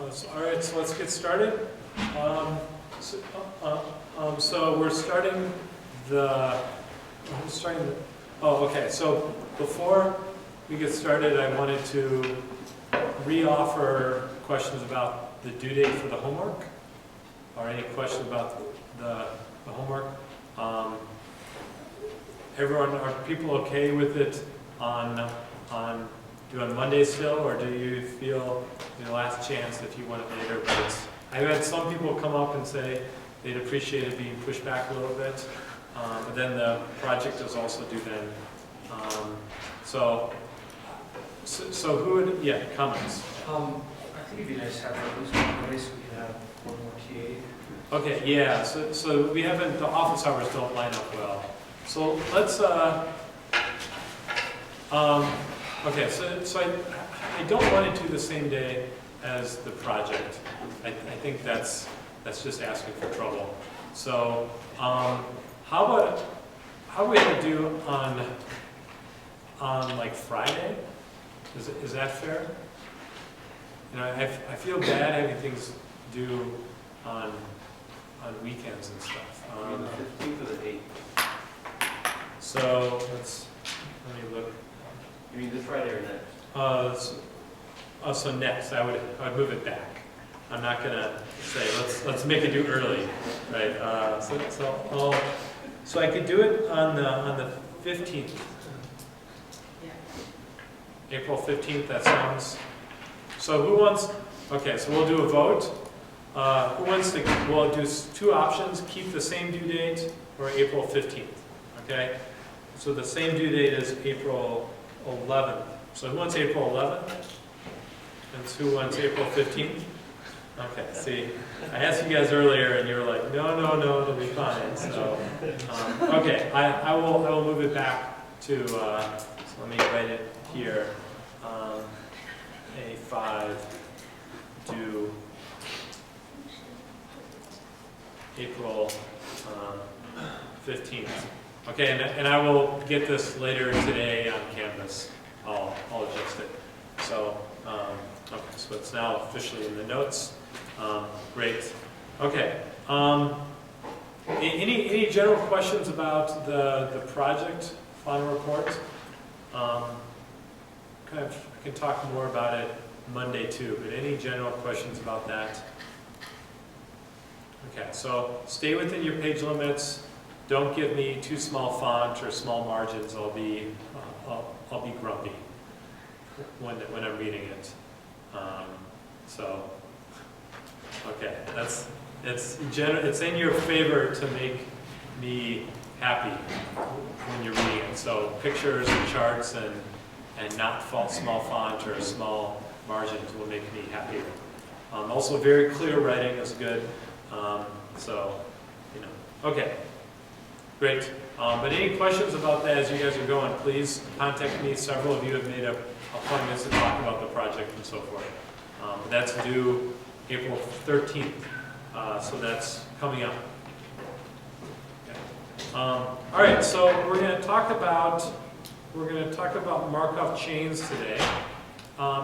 All right, so let's get started. So we're starting oh, okay. So before we get started, I wanted to re-offer questions about the due date for the homework, or any questions about the homework. Everyone, are people okay with it on Monday still, or do you feel the last chance if you want it later? But I've had some people come up and say they'd appreciate it being pushed back a little bit, but then the project is also due then. So who would, yeah, comments? I think it'd be nice to have at least one day so we can have one more TA. Okay, yeah, so we haven't, the office hours don't line up well. So let's, okay, so I don't want to do the same day as the project. I think that's just asking for trouble. So how are we going to do on like Friday? Is that fair? You know, I feel bad having things due on weekends and stuff. The 15th or the 8th? So let me look. You mean this Friday or next? So next, I would move it back. I'm not gonna say let's make it due early, right? So I could do it on the 15th. April 15th. That sounds. So who wants? Okay, so we'll do a vote. Who wants to? We'll do two options: keep the same due date or April 15th. Okay. So the same due date is April 11th. So who wants April 11th? And who wants April 15th? Okay, see, I asked you guys earlier and you were like, no, it'll be fine. So, okay, I will move it back to, so let me write it here. A5 due April 15th. Okay, and I will get this later today on Canvas. I'll adjust it. So, okay, so it's now officially in the notes. Great. Okay. Any general questions about the project final report? I can talk more about it Monday too, but any general questions about that? Okay, so stay within your page limits. Don't give me too small font or small margins. I'll be grumpy when I'm reading it. So, okay, it's in your favor to make me happy when you're reading it. So pictures and charts and not small font or small margins will make me happier. Also, very clear writing is good. So, you know, okay. Great. But any questions about that as you guys are going, please contact me. Several of you have made appointments to talk about the project and so forth. But that's due April 13th, so that's coming up. Okay. All right, so we're going to talk about Markov chains today.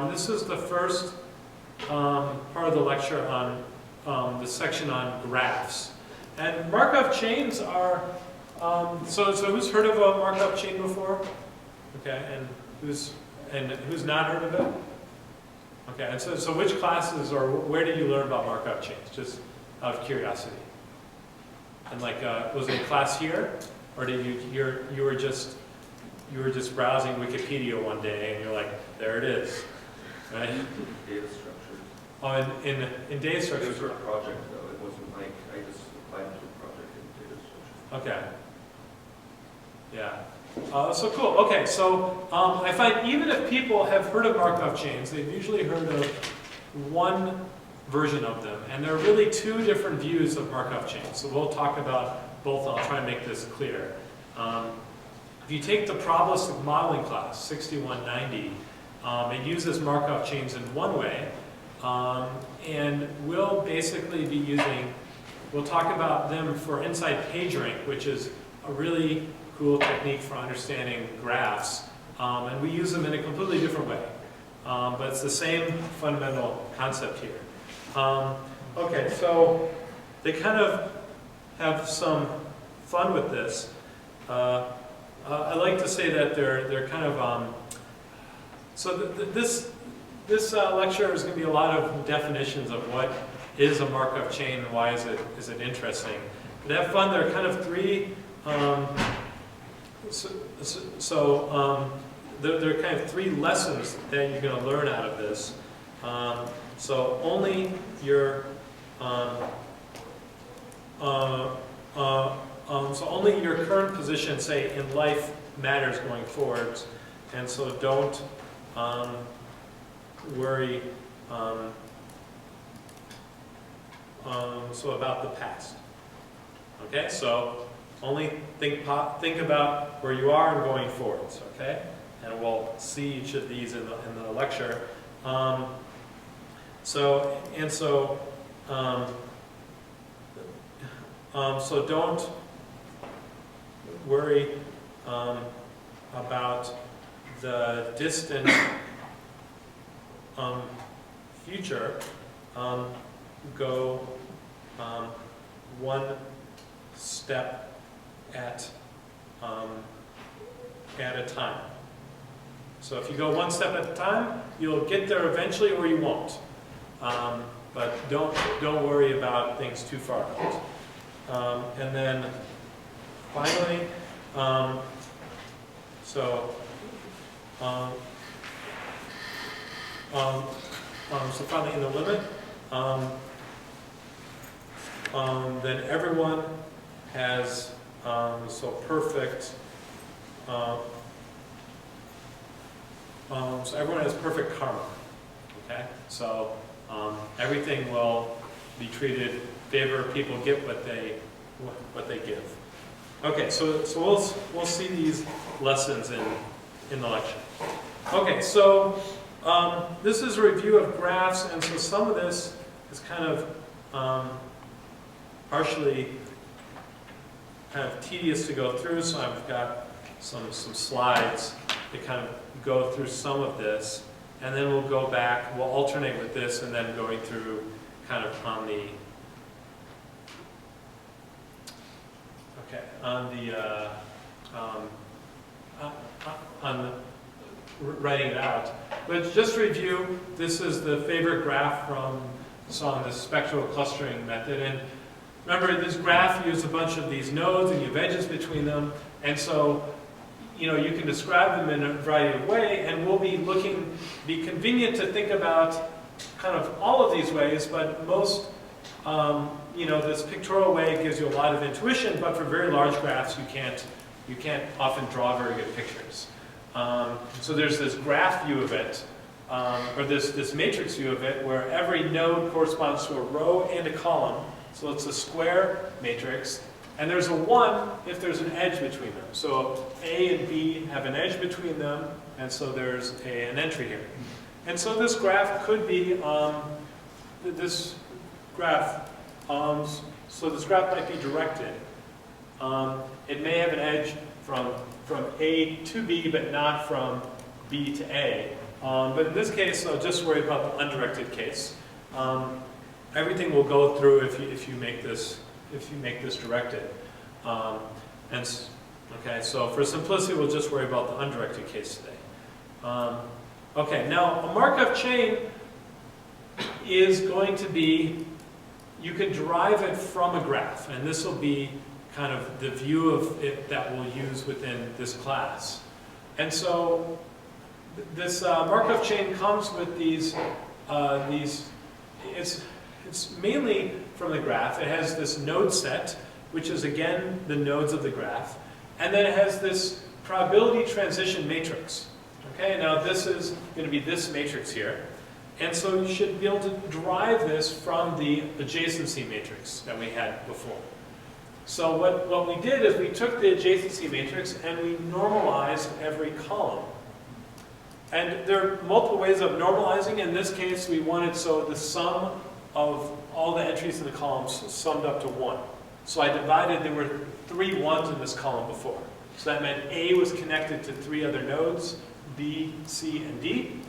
This is the first part of the lecture on the section on graphs. And Markov chains are so who's heard of a Markov chain before? Okay, and who's not heard of it? Okay, and so which classes or where did you learn about Markov chains? Just out of curiosity. And like, was it a class here, or did you were just browsing Wikipedia one day and you're like, there it is, right? Data structures. Oh, in data structures. It was for a project though. It wasn't like I just applied to a project in data structures. Okay. Yeah. So cool. Okay, so I find even if people have heard of Markov chains, they've usually heard of one version of them, and there are really two different views of Markov chains. So we'll talk about both. I'll try and make this clear. If you take the probabilistic modeling class, 6190, it uses Markov chains in one way, and we'll basically be using. We'll talk about them for inside PageRank, which is a really cool technique for understanding graphs, and we use them in a completely different way. But it's the same fundamental concept here. Okay, so they kind of have some fun with this. I like to say that they're kind of so this lecture is going to be a lot of definitions of what is a Markov chain and why is it interesting. But to have fun, there are kind of three. There are kind of three lessons that you're going to learn out of this. So only your so only your current position, say, in life matters going forwards, and so don't worry so about the past. Okay, so only think about where you are and going forwards. Okay, and we'll see each of these in the lecture. So don't worry about the distant future. Go one step at a time. So if you go one step at a time, you'll get there eventually, or you won't. But don't worry about things too far out. And then finally, so finally in the limit, then everyone has so perfect. So everyone has perfect karma. Okay, so everything will be treated. Favor people get what they give. Okay, so we'll see these lessons in the lecture. Okay, so this is a review of graphs, and so some of this is kind of partially kind of tedious to go through. So I've got some slides to kind of go through some of this, and then we'll go back. We'll alternate with this, and then going through kind of on the. Okay, on writing it out. But just review, this is the favorite graph from the spectral clustering method. And remember, this graph used a bunch of these nodes, and you have edges between them. And so, you can describe them in a variety of ways, and we'll be convenient to think about kind of all of these ways, but most this pictorial way gives you a lot of intuition, but for very large graphs, you can't often draw very good pictures. So there's this graph view of it, or this matrix view of it, where every node corresponds to a row and a column. So it's a square matrix, and there's a 1 if there's an edge between them. So A and B have an edge between them, and so there's an entry here. And so this graph could be this graph. So this graph might be directed. It may have an edge from A to B, but not from B to A. But in this case, just worry about the undirected case. Everything will go through if you make this directed. Okay, so for simplicity, we'll just worry about the undirected case today. Okay, now a Markov chain is going to be, you can derive it from a graph, and this will be kind of the view of it that we'll use within this class. And so this Markov chain comes with these it's mainly from the graph. It has this node set, which is again the nodes of the graph, and then it has this probability transition matrix. Okay, now this is going to be this matrix here. And so you should be able to derive this from the adjacency matrix that we had before. So what we did is we took the adjacency matrix and we normalized every column. And there are multiple ways of normalizing. In this case, we wanted the sum of all the entries in the columns summed up to 1. So I divided, there were 3 1s in this column before. So that meant A was connected to 3 other nodes, B, C, and D.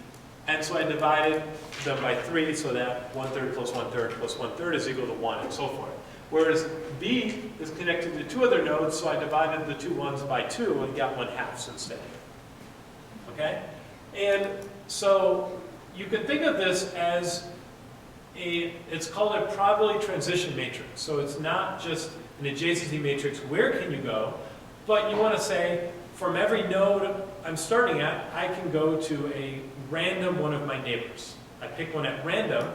And so I divided them by 3, so that 1/3 plus 1/3 plus 1/3 is equal to 1, and so forth. Whereas B is connected to 2 other nodes, so I divided the 2 ones by 2 and got 1/2 instead. Okay? And so you can think of this as it's called a probability transition matrix. So it's not just an adjacency matrix, where can you go? But you want to say, from every node I'm starting at, I can go to a random one of my neighbors. I pick one at random,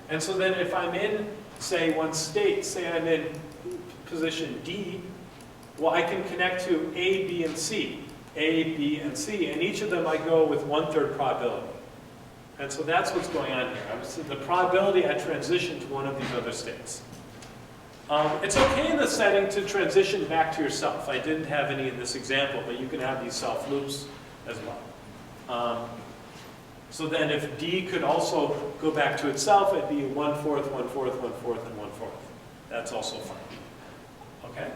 and so then if I'm in, say, one state, say I'm in position D, well, I can connect to A, B, and C. A, B, and C, and each of them I go with 1/3 probability. And so that's what's going on here. The probability I transition to one of these other states. It's okay in this setting to transition back to yourself. I didn't have any in this example, but you can have these self loops as well. So then if D could also go back to itself, it'd be 1/4, 1/4, 1/4, and 1/4. That's also fine. Okay?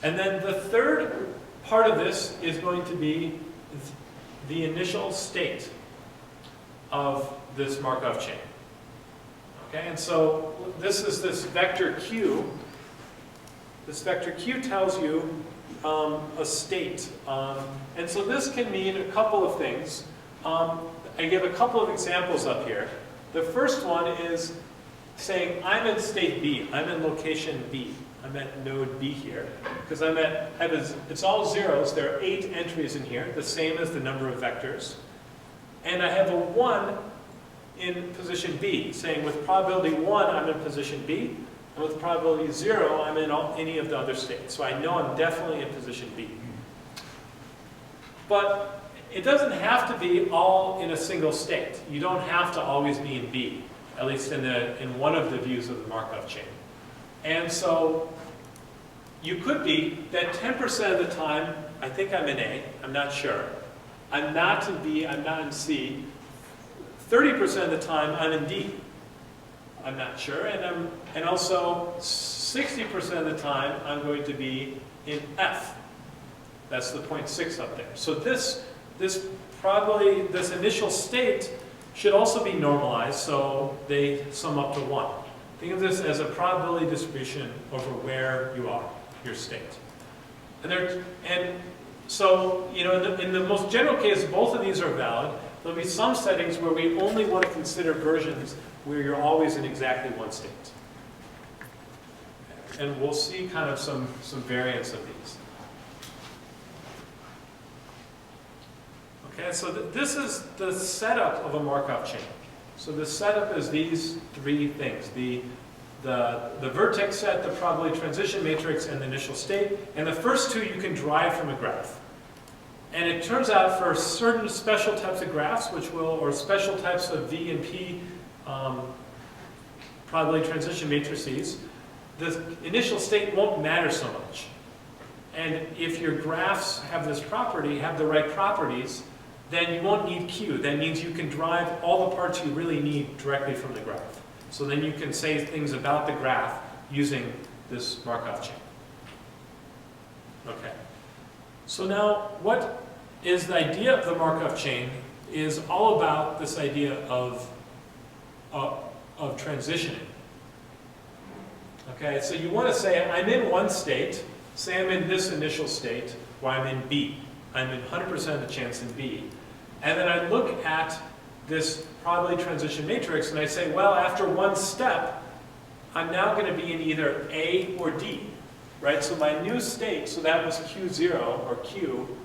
And then the third part of this is going to be the initial state of this Markov chain. Okay, and so this is this vector Q. This vector Q tells you a state. And so this can mean a couple of things. I give a couple of examples up here. The first one is saying I'm in state B. I'm in location B. I'm at node B here. Because it's all zeros. There are 8 entries in here, the same as the number of vectors. And I have a 1 in position B, saying with probability 1, I'm in position B, and with probability 0, I'm in any of the other states. So I know I'm definitely in position B. But it doesn't have to be all in a single state. You don't have to always be in B, at least in one of the views of the Markov chain. And so you could be that 10% of the time, I think I'm in A, I'm not sure. I'm not in B, I'm not in C. 30% of the time, I'm in D. I'm not sure. And also 60% of the time, I'm going to be in F. That's the 0.6 up there. So this initial state should also be normalized, so they sum up to 1. Think of this as a probability distribution over where you are, your state. And so, you know, in the most general case, both of these are valid. There'll be some settings where we only want to consider versions where you're always in exactly one state. And we'll see kind of some variants of these. Okay, so this is the setup of a Markov chain. So the setup is these 3 things. The vertex set, the probability transition matrix, and the initial state. And the first 2 you can derive from a graph. And it turns out for certain special types of graphs, or special types of V and P probability transition matrices, the initial state won't matter so much. And if your graphs have this property, have the right properties, then you won't need Q. That means you can derive all the parts you really need directly from the graph. So then you can say things about the graph using this Markov chain. Okay. So now, what is the idea of the Markov chain is all about this idea of transitioning. Okay, so you want to say, I'm in one state, say I'm in this initial state, where I'm in B. I'm in 100% of the chance in B. And then I look at this probability transition matrix, and I say, well, after one step, I'm now going to be in either A or D. Right, so my new state, so that was Q0 or Q.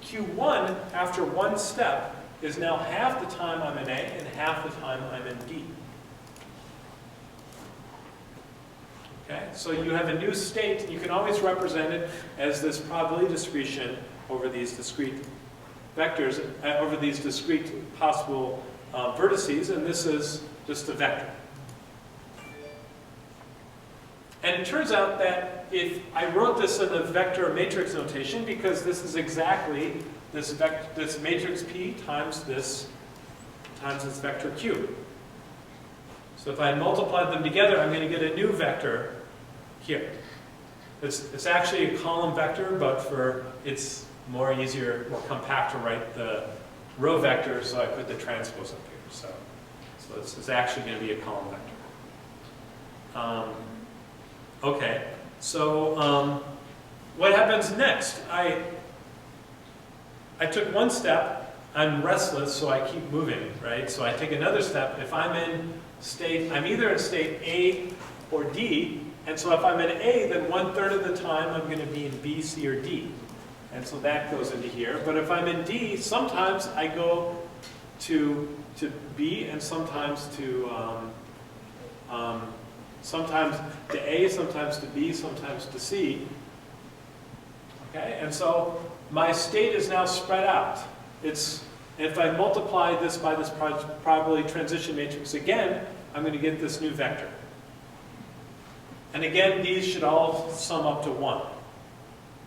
Q1, after one step, is now half the time I'm in A and half the time I'm in D. Okay, so you have a new state. You can always represent it as this probability distribution over these discrete vectors, over these discrete possible vertices, and this is just a vector. And it turns out that if I wrote this in the vector matrix notation, because this is exactly this matrix P times this vector Q. So if I multiply them together, I'm going to get a new vector here. It's actually a column vector, but it's more compact to write the row vector, so I put the transpose up here. So this is actually going to be a column vector. Okay, so what happens next? I took one step. I'm restless, so I keep moving, right? So I take another step. If I'm in state, I'm either in state A or D, and so if I'm in A, then 1/3 of the time I'm going to be in B, C, or D. And so that goes into here. But if I'm in D, sometimes I go to B, and sometimes to A, sometimes to B, sometimes to C. Okay, and so my state is now spread out. If I multiply this by this probability transition matrix again, I'm going to get this new vector. And again, these should all sum up to 1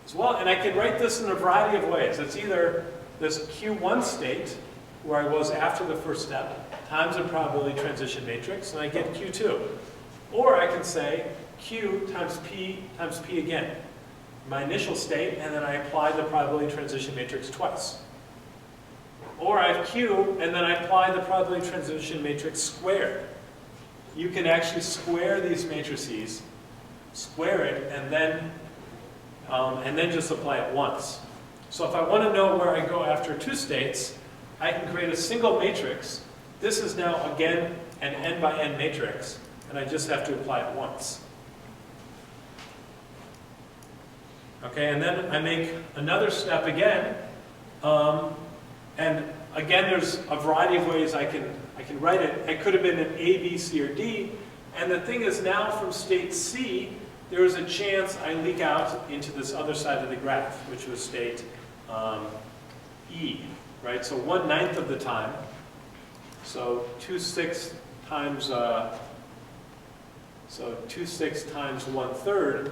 as well. And I can write this in a variety of ways. It's either this Q1 state, where I was after the first step, times a probability transition matrix, and I get Q2. Or I can say Q times P again, my initial state, and then I apply the probability transition matrix twice. Or I have Q, and then I apply the probability transition matrix squared. You can actually square these matrices, square it, and then just apply it once. So if I want to know where I go after 2 states, I can create a single matrix. This is now, again, an n by n matrix, and I just have to apply it once. Okay, and then I make another step again, and again, there's a variety of ways I can write it. I could have been in A, B, C, or D, and the thing is now from state C, there is a chance I leak out into this other side of the graph, which was state E, right? So 1/9 of the time, so 2/6 times 1/3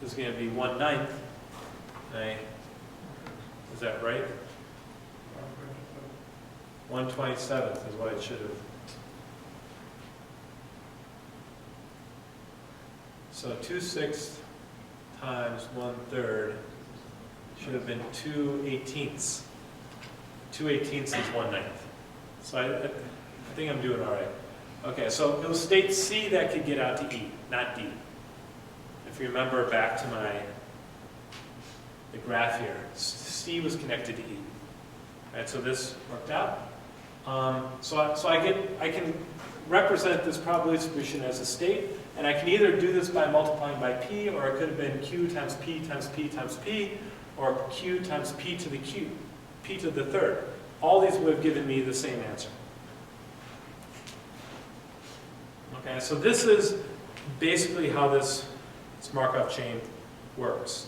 is going to be 1/9. Is that right? 1/27th is what it should have. So 2/6 times 1/3 should have been 2/18. 2/18 is 1/9. So I think I'm doing all right. Okay, so it was state C that could get out to E, not D. If you remember back to the graph here, C was connected to E. Right, so this worked out. So I can represent this probability distribution as a state, and I can either do this by multiplying by P, or it could have been Q times P times P times P, or Q times P to the Q, P to the third. All these would have given me the same answer. Okay, so this is basically how this Markov chain works.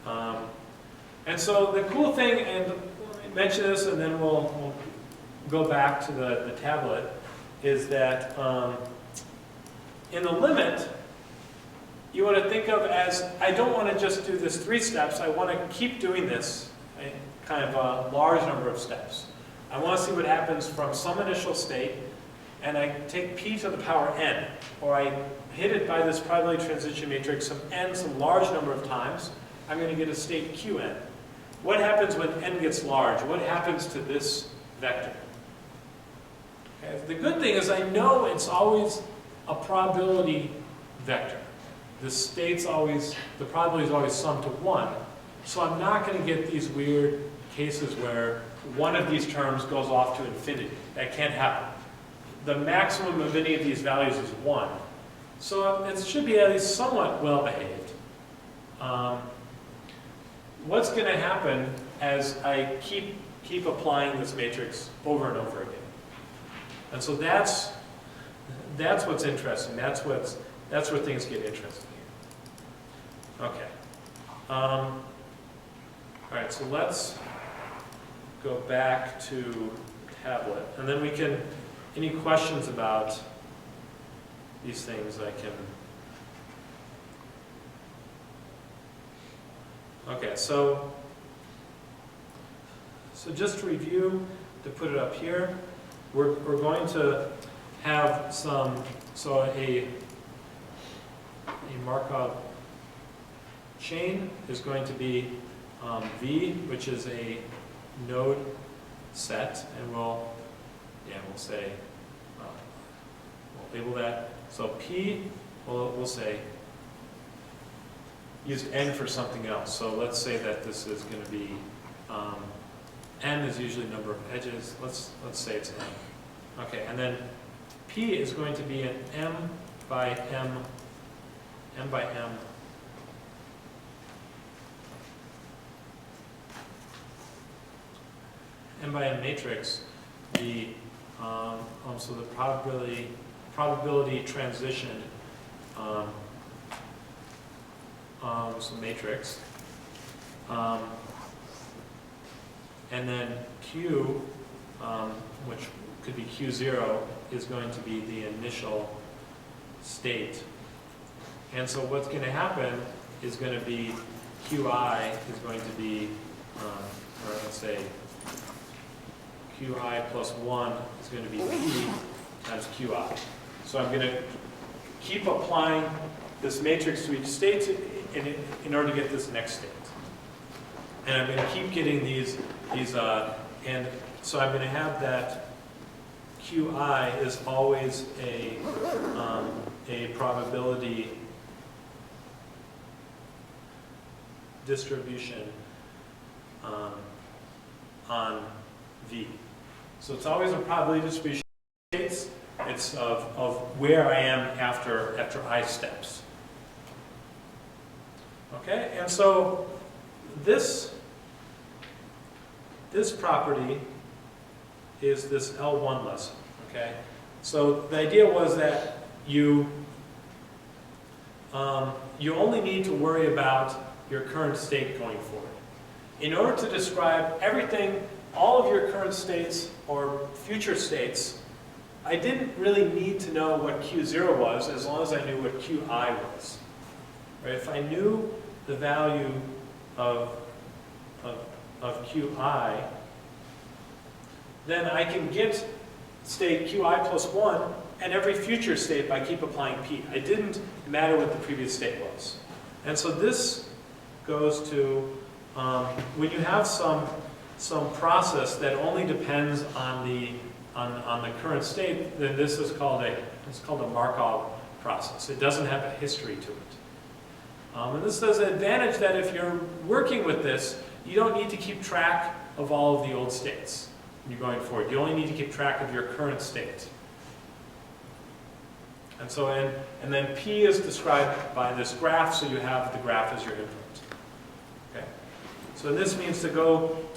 And so the cool thing, and let me mention this and then we'll go back to the tablet, is that in the limit, you want to think of as, I don't want to just do this 3 steps, I want to keep doing this, kind of a large number of steps. I want to see what happens from some initial state, and I take p to the power n, or I hit it by this probability transition matrix some large number of times, I'm going to get a state qn. What happens when n gets large? What happens to this vector? Okay. The good thing is I know it's always a probability vector. The probability is always summed to 1. So I'm not going to get these weird cases where one of these terms goes off to infinity. That can't happen. The maximum of any of these values is 1. So it should be at least somewhat well behaved. What's going to happen as I keep applying this matrix over and over again? And so that's what's interesting. That's where things get interesting here. Okay. All right. So let's go back to tablet, and then we can. Any questions about these things? I can. Okay. So just to review, to put it up here. We're going to have a Markov chain is going to be V, which is a node set, and we'll yeah, we'll say, we'll label that. So P, we'll say, use N for something else. So let's say that this is going to be, N is usually number of edges. Let's say it's N. Okay, and then P is going to be an M by M by M. M by M matrix, the so the probability transition so matrix, and then Q, which could be Q0, is going to be the initial state. And so what's going to happen is going to be Qi is going to be, or let's say Qi plus 1 is going to be P times Qi. So I'm going to keep applying this matrix to each state in order to get this next state. And I'm going to keep getting these and so I'm going to have that Qi is always a probability distribution on V. So it's always a probability distribution of states. It's of where I am after I steps. Okay, and so this property is this L1 lesson. Okay, so the idea was that you only need to worry about your current state going forward. In order to describe everything, all of your current states or future states, I didn't really need to know what Q0 was as long as I knew what Qi was. Right? If I knew the value of Qi, then I can get state Qi plus 1 and every future state by keep applying P. It didn't matter what the previous state was. And so this goes to when you have some process that only depends on the current state, then this is called a Markov process. It doesn't have a history to it. And this has an advantage that if you're working with this, you don't need to keep track of all of the old states when you're going forward. You only need to keep track of your current state. And so, and then P is described by this graph, so you have the graph as your input. Okay. So this means to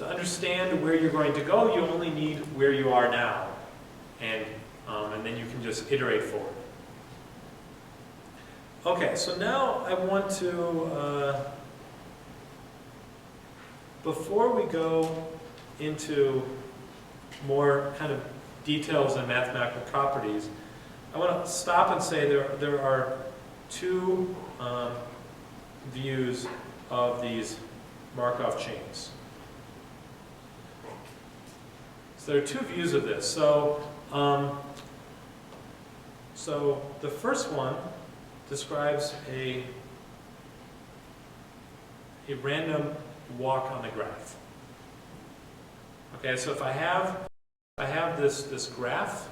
understand where you're going to go, you only need where you are now, and then you can just iterate forward. Okay, so now I want to, before we go into more kind of details and mathematical properties, I want to stop and say there are two views of these Markov chains. So there are two views of this. So the first one describes a random walk on the graph. Okay, so if I have this graph,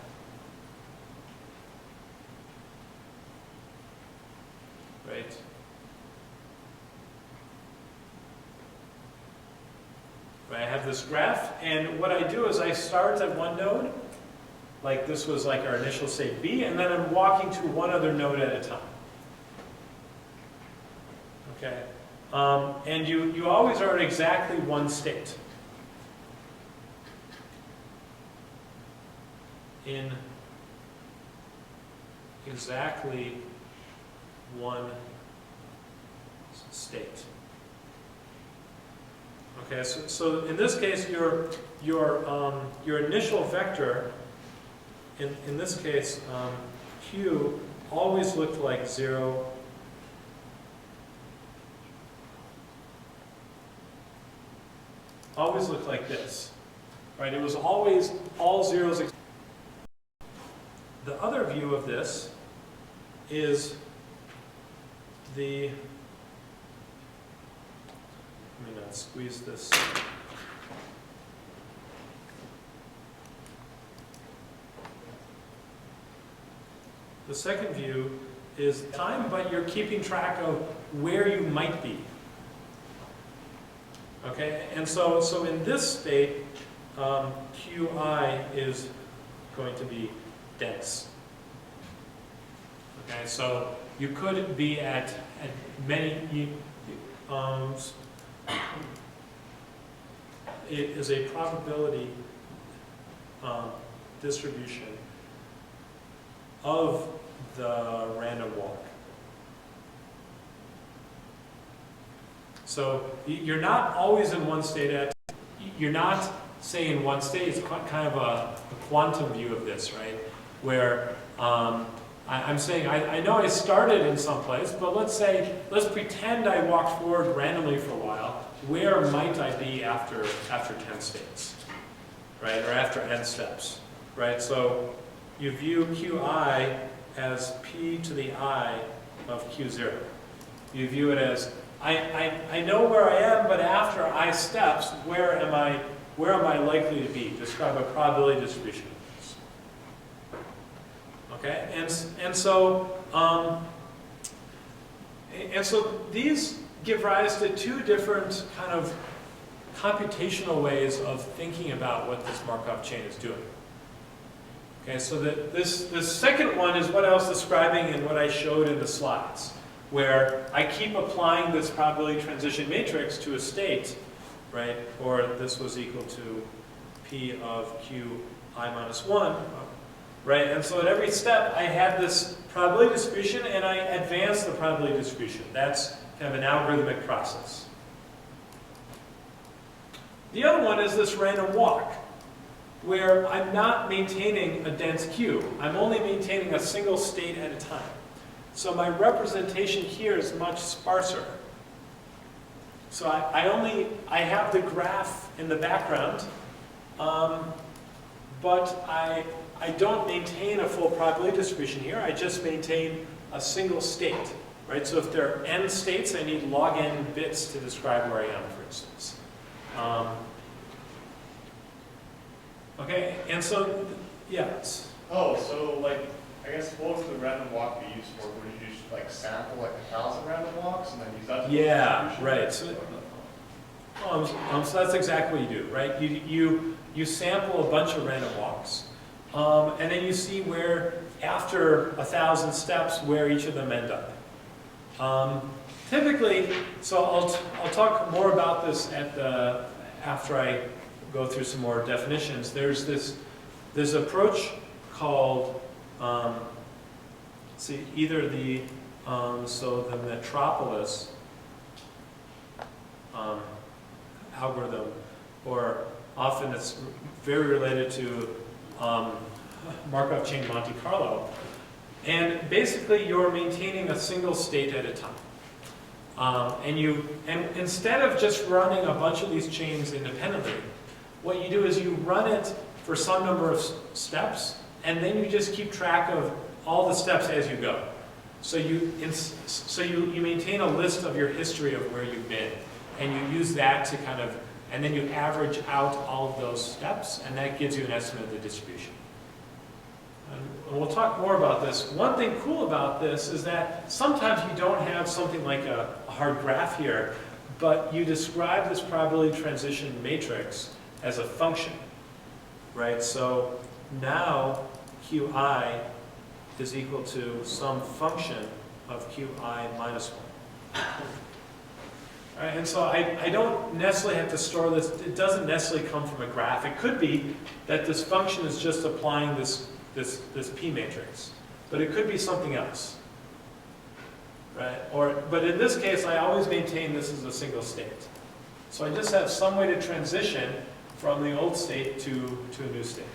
right? I have this graph, and what I do is I start at one node, like this was like our initial state B, and then I'm walking to one other node at a time. Okay, and you always are at exactly one state. In exactly one state. Okay, so in this case, your initial vector, in this case, Q always looked like 0. Always looked like this, right? It was always all zeros. The other view of this is the, let me not squeeze this. The second view is time, but you're keeping track of where you might be. Okay, and so in this state, Qi is going to be dense. Okay, so you could be at many, it is a probability distribution of the random walk. So you're not always in one state you're not saying in one state, it's kind of a quantum view of this, right? Where I'm saying, I know I started in some place, but let's pretend I walked forward randomly for a while. Where might I be after 10 states, right? Or after n steps, right? So you view Qi as p to the I of Q0. You view it as, I know where I am, but after I steps, where am I likely to be? Describe a probability distribution. Okay, and so these give rise to two different kind of computational ways of thinking about what this Markov chain is doing. Okay, so this second one is what I was describing and what I showed in the slides, where I keep applying this probability transition matrix to a state, right? Or this was equal to P of Qi minus 1. Right, and so at every step I have this probability distribution and I advance the probability distribution. That's kind of an algorithmic process. The other one is this random walk, where I'm not maintaining a dense queue. I'm only maintaining a single state at a time. So my representation here is much sparser. So I have the graph in the background, but I don't maintain a full probability distribution here. I just maintain a single state, right? So if there are n states, I need log n bits to describe where I am, for instance. Okay, and so, yes. Oh, so like, I guess what would the random walk be used for? Would you just like sample like 1,000 random walks and then use that? Yeah, right. So that's exactly what you do, right? You sample a bunch of random walks. And then you see where, after 1,000 steps, where each of them end up. Typically, so I'll talk more about this after I go through some more definitions. There's this approach called either the Metropolis algorithm, or often it's very related to Markov Chain Monte Carlo. And basically you're maintaining a single state at a time. And instead of just running a bunch of these chains independently, what you do is you run it for some number of steps, and then you just keep track of all the steps as you go. So you maintain a list of your history of where you've been, and you use that to kind of, and then you average out all of those steps, and that gives you an estimate of the distribution. And we'll talk more about this. One thing cool about this is that sometimes you don't have something like a hard graph here, but you describe this probability transition matrix as a function, right? So now Qi is equal to some function of Qi minus 1. All right, and so I don't necessarily have to store this. It doesn't necessarily come from a graph. It could be that this function is just applying this P matrix, but it could be something else, right? But in this case, I always maintain this as a single state. So I just have some way to transition from the old state to a new state.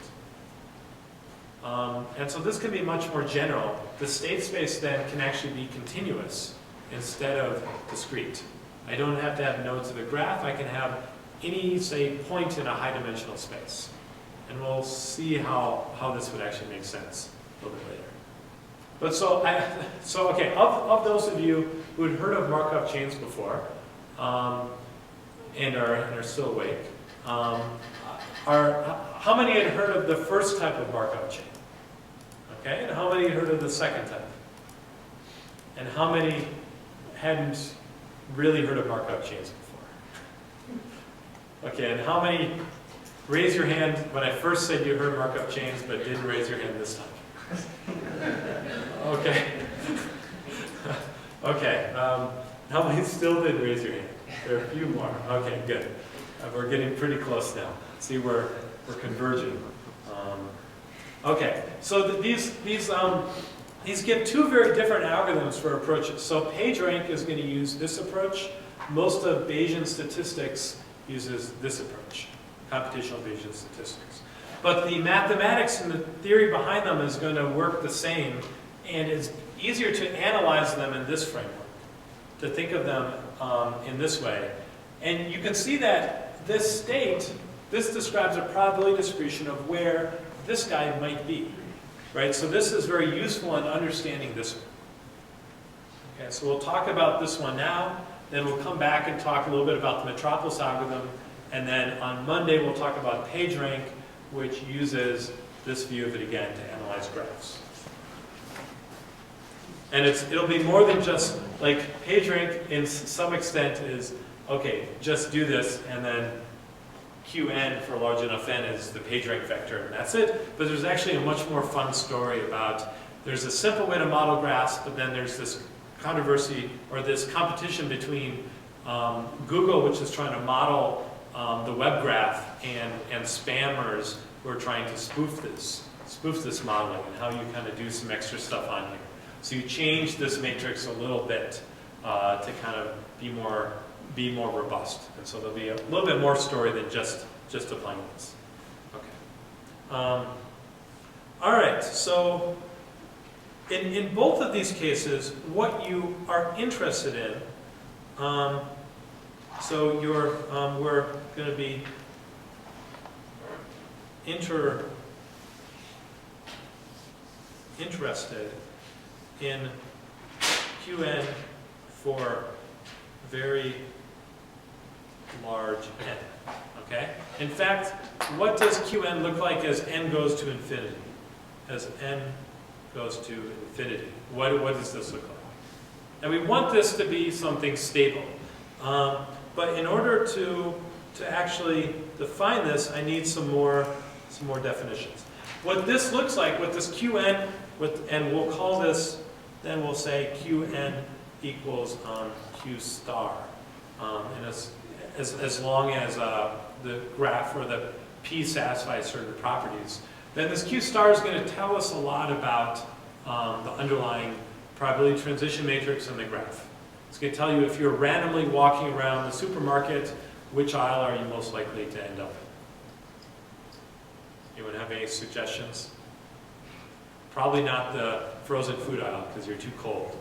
And so this can be much more general. The state space then can actually be continuous instead of discrete. I don't have to have nodes of a graph. I can have any, say, point in a high-dimensional space. And we'll see how this would actually make sense a little bit later. But okay, of those of you who had heard of Markov chains before and are still awake, how many had heard of the first type of Markov chain? Okay, and how many heard of the second type? And how many hadn't really heard of Markov chains before? Okay, and how many raise your hand when I first said you heard Markov chains but didn't raise your hand this time? Okay. Okay, how many still didn't raise your hand? There are a few more. Okay, good. We're getting pretty close now. See, we're converging. Okay, so these give two very different algorithms for approaches. So PageRank is going to use this approach. Most of Bayesian statistics uses this approach, computational Bayesian statistics. But the mathematics and the theory behind them is going to work the same, and it's easier to analyze them in this framework, to think of them in this way. And you can see that this state, this describes a probability distribution of where this guy might be, right? So this is very useful in understanding this one. Okay, so we'll talk about this one now, then we'll come back and talk a little bit about the Metropolis algorithm, and then on Monday we'll talk about PageRank, which uses this view of it again to analyze graphs. And it'll be more than just, like, PageRank in some extent is, okay, just do this, and then Qn for large enough n is the PageRank vector, and that's it. But there's actually a much more fun story about, there's a simple way to model graphs, but then there's this controversy, or this competition between Google, which is trying to model the web graph, and spammers who are trying to spoof this modeling, and how you kind of do some extra stuff on here. So you change this matrix a little bit to kind of be more robust. And so there'll be a little bit more story than just applying this. Okay. All right, so in both of these cases, what you are interested in, so we're going to be interested in Qn for very large n, okay? In fact, what does Qn look like as n goes to infinity? As n goes to infinity, what does this look like? And we want this to be something stable. But in order to actually define this, I need some more definitions. What this looks like, what this Qn, and we'll call this, then we'll say Qn equals Q star. And as long as the graph or the P satisfies certain properties, then this Q star is going to tell us a lot about the underlying probability transition matrix in the graph. It's going to tell you if you're randomly walking around the supermarket, which aisle are you most likely to end up in? Anyone have any suggestions? Probably not the frozen food aisle because you're too cold,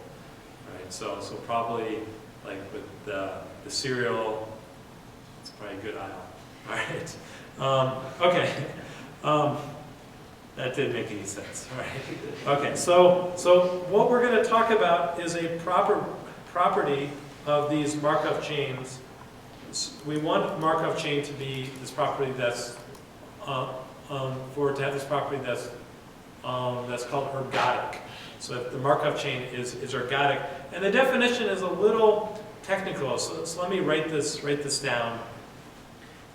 right? So probably like with the cereal, it's probably a good aisle. All right. Okay. That didn't make any sense, right? Okay. So what we're going to talk about is a property of these Markov chains. We want Markov chain to be this property that's for it to have this property that's called ergodic. So if the Markov chain is ergodic, and the definition is a little technical. So let me write this down.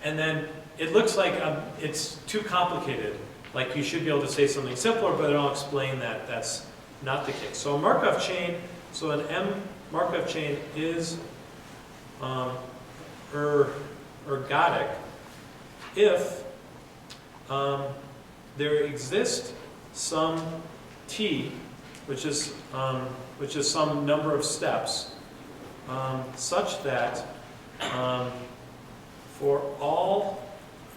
And then it looks like it's too complicated. Like you should be able to say something simpler, but I'll explain that that's not the case. So a Markov chain, so an M Markov chain is ergodic if there exists some t, which is some number of steps, such that for all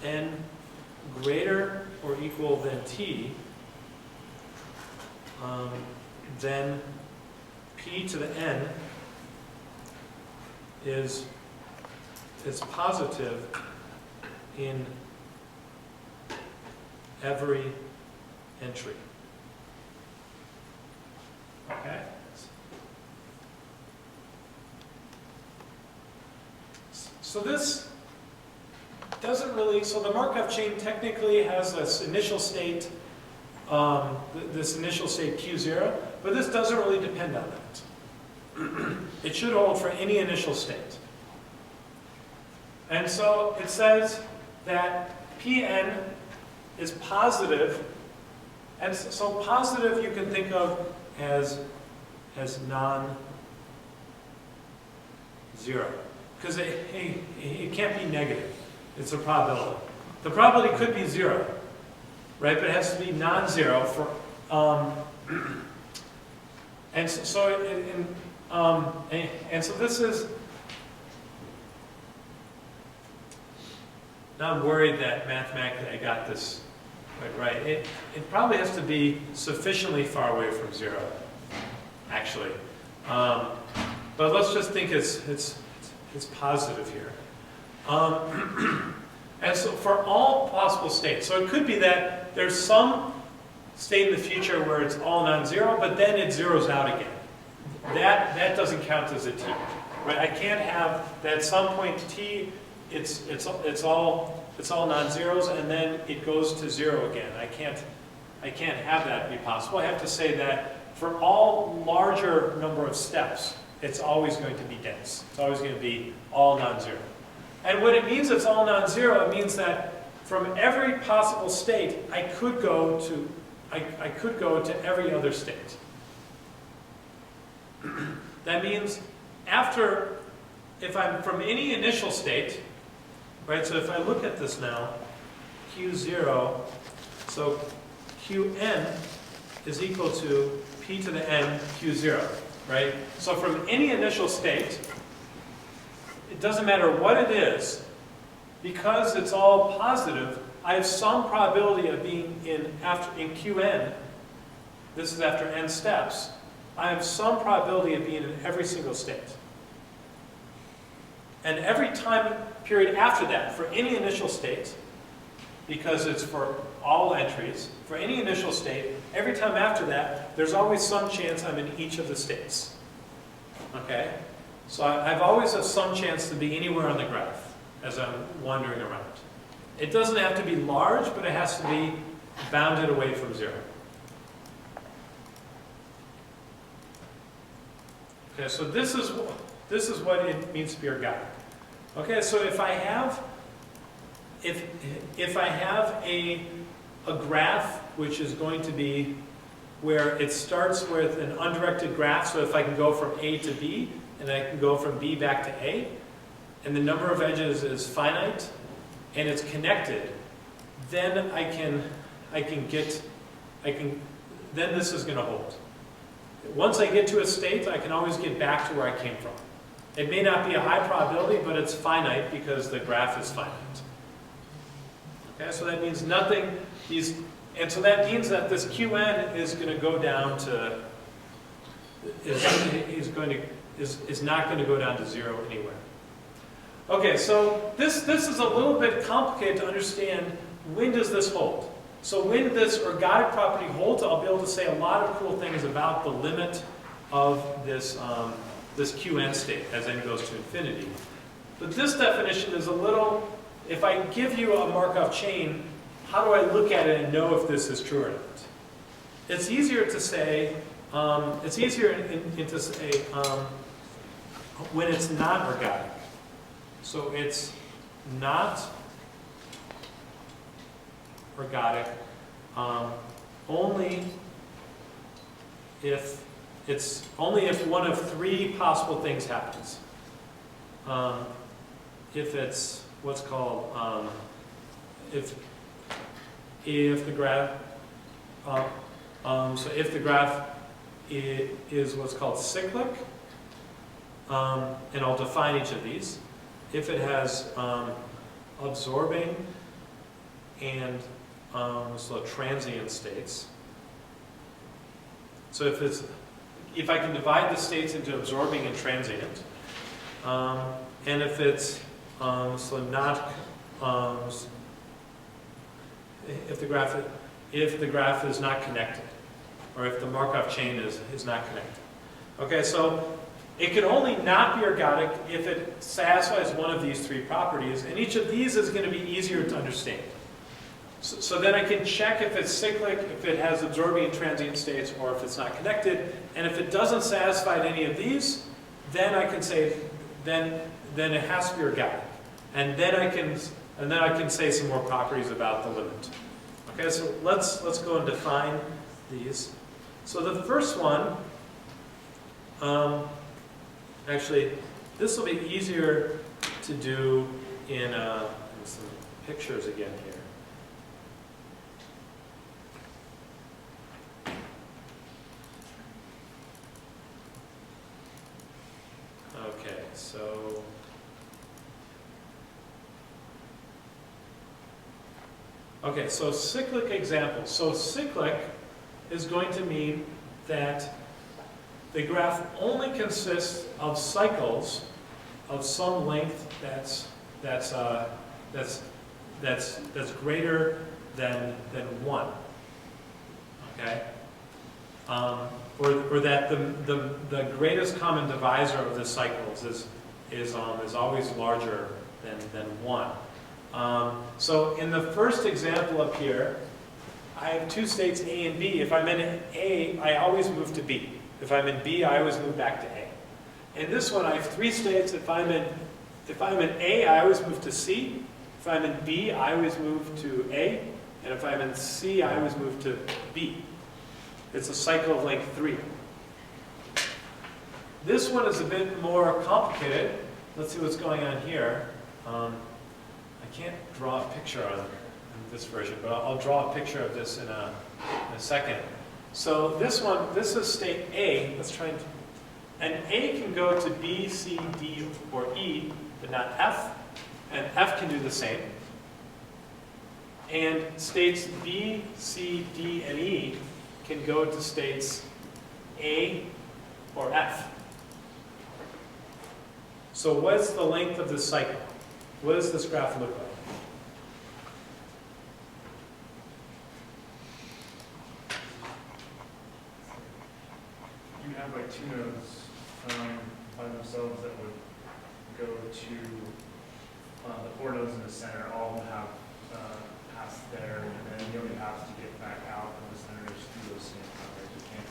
n greater or equal than t, then p to the n is positive in every entry. Okay? So this doesn't really, so the Markov chain technically has this initial state this initial state Q0, but this doesn't really depend on that. It should hold for any initial state. And so it says that Pn is positive, and so positive you can think of as non-zero, because it can't be negative. It's a probability. The probability could be 0, right? But it has to be non-zero for, and so this is. Now I'm worried that mathematically I got this quite right. It probably has to be sufficiently far away from 0, actually. But let's just think it's positive here. And so for all possible states, so it could be that there's some state in the future where it's all non-zero, but then it zeroes out again. That doesn't count as a t, right? I can't have that at some point t. It's all non-zeros, and then it goes to 0 again. I can't have that be possible. I have to say that for all larger number of steps, it's always going to be dense. It's always going to be all non-zero. And when it means it's all non-zero, it means that from every possible state, I could go to every other state. That means if I'm from any initial state, right, so if I look at this now, Q0, so Qn is equal to p to the n Q0, right? So from any initial state, it doesn't matter what it is, because it's all positive, I have some probability of being in Qn, this is after n steps, I have some probability of being in every single state. And every time period after that, for any initial state, because it's for all entries, for any initial state, every time after that, there's always some chance I'm in each of the states. Okay? So I've always have some chance to be anywhere on the graph as I'm wandering around. It doesn't have to be large, but it has to be bounded away from 0. Okay, so this is what it means to be ergodic. Okay, so if I have a graph which is going to be where it starts with an undirected graph, so if I can go from A to B, and I can go from B back to A, and the number of edges is finite, and it's connected, then then this is going to hold. Once I get to a state, I can always get back to where I came from. It may not be a high probability, but it's finite because the graph is finite. Okay, so that means nothing, and so that means that this Qn is going to go down to, is not going to go down to 0 anywhere. Okay, so this is a little bit complicated to understand. When does this hold? So when this ergodic property holds, I'll be able to say a lot of cool things about the limit of this Qn state as n goes to infinity. But this definition is a little, if I give you a Markov chain, how do I look at it and know if this is true or not? It's easier to say, when it's not ergodic. So it's not ergodic only if one of 3 possible things happens. If it's what's called if the graph so if the graph is what's called cyclic, and I'll define each of these. If it has absorbing and so transient states. So if I can divide the states into absorbing and transient, and if it's if the graph is not connected, or if the Markov chain is not connected. Okay, so it can only not be ergodic if it satisfies one of these 3 properties, and each of these is going to be easier to understand. So then I can check if it's cyclic, if it has absorbing and transient states, or if it's not connected. And if it doesn't satisfy any of these, then I can say, then it has to be organic. And then I can say some more properties about the limit. Okay, so let's go and define these. So the first one, actually, this will be easier to do in some pictures again here. Okay, so cyclic examples. So cyclic is going to mean that the graph only consists of cycles of some length that's greater than 1. Okay, or that the greatest common divisor of the cycles is always larger than 1. So in the first example up here, I have two states A and B. If I'm in A, I always move to B. If I'm in B, I always move back to A. In this one, I have three states. If I'm in A, I always move to C. If I'm in B, I always move to A. And if I'm in C, I always move to B. It's a cycle of length 3. This one is a bit more complicated. Let's see what's going on here. I can't draw a picture on this version, but I'll draw a picture of this in a second. So this one, this is state A. Let's try and A can go to B, C, D, or E, but not F. And F can do the same. And states B, C, D, and E can go to states A or F. So what's the length of this cycle? What does this graph look like? You have like two nodes by themselves that would go to the 4 nodes in the center. All of them have paths there, and then the only path to get back out from the center is through those same pathways. You can't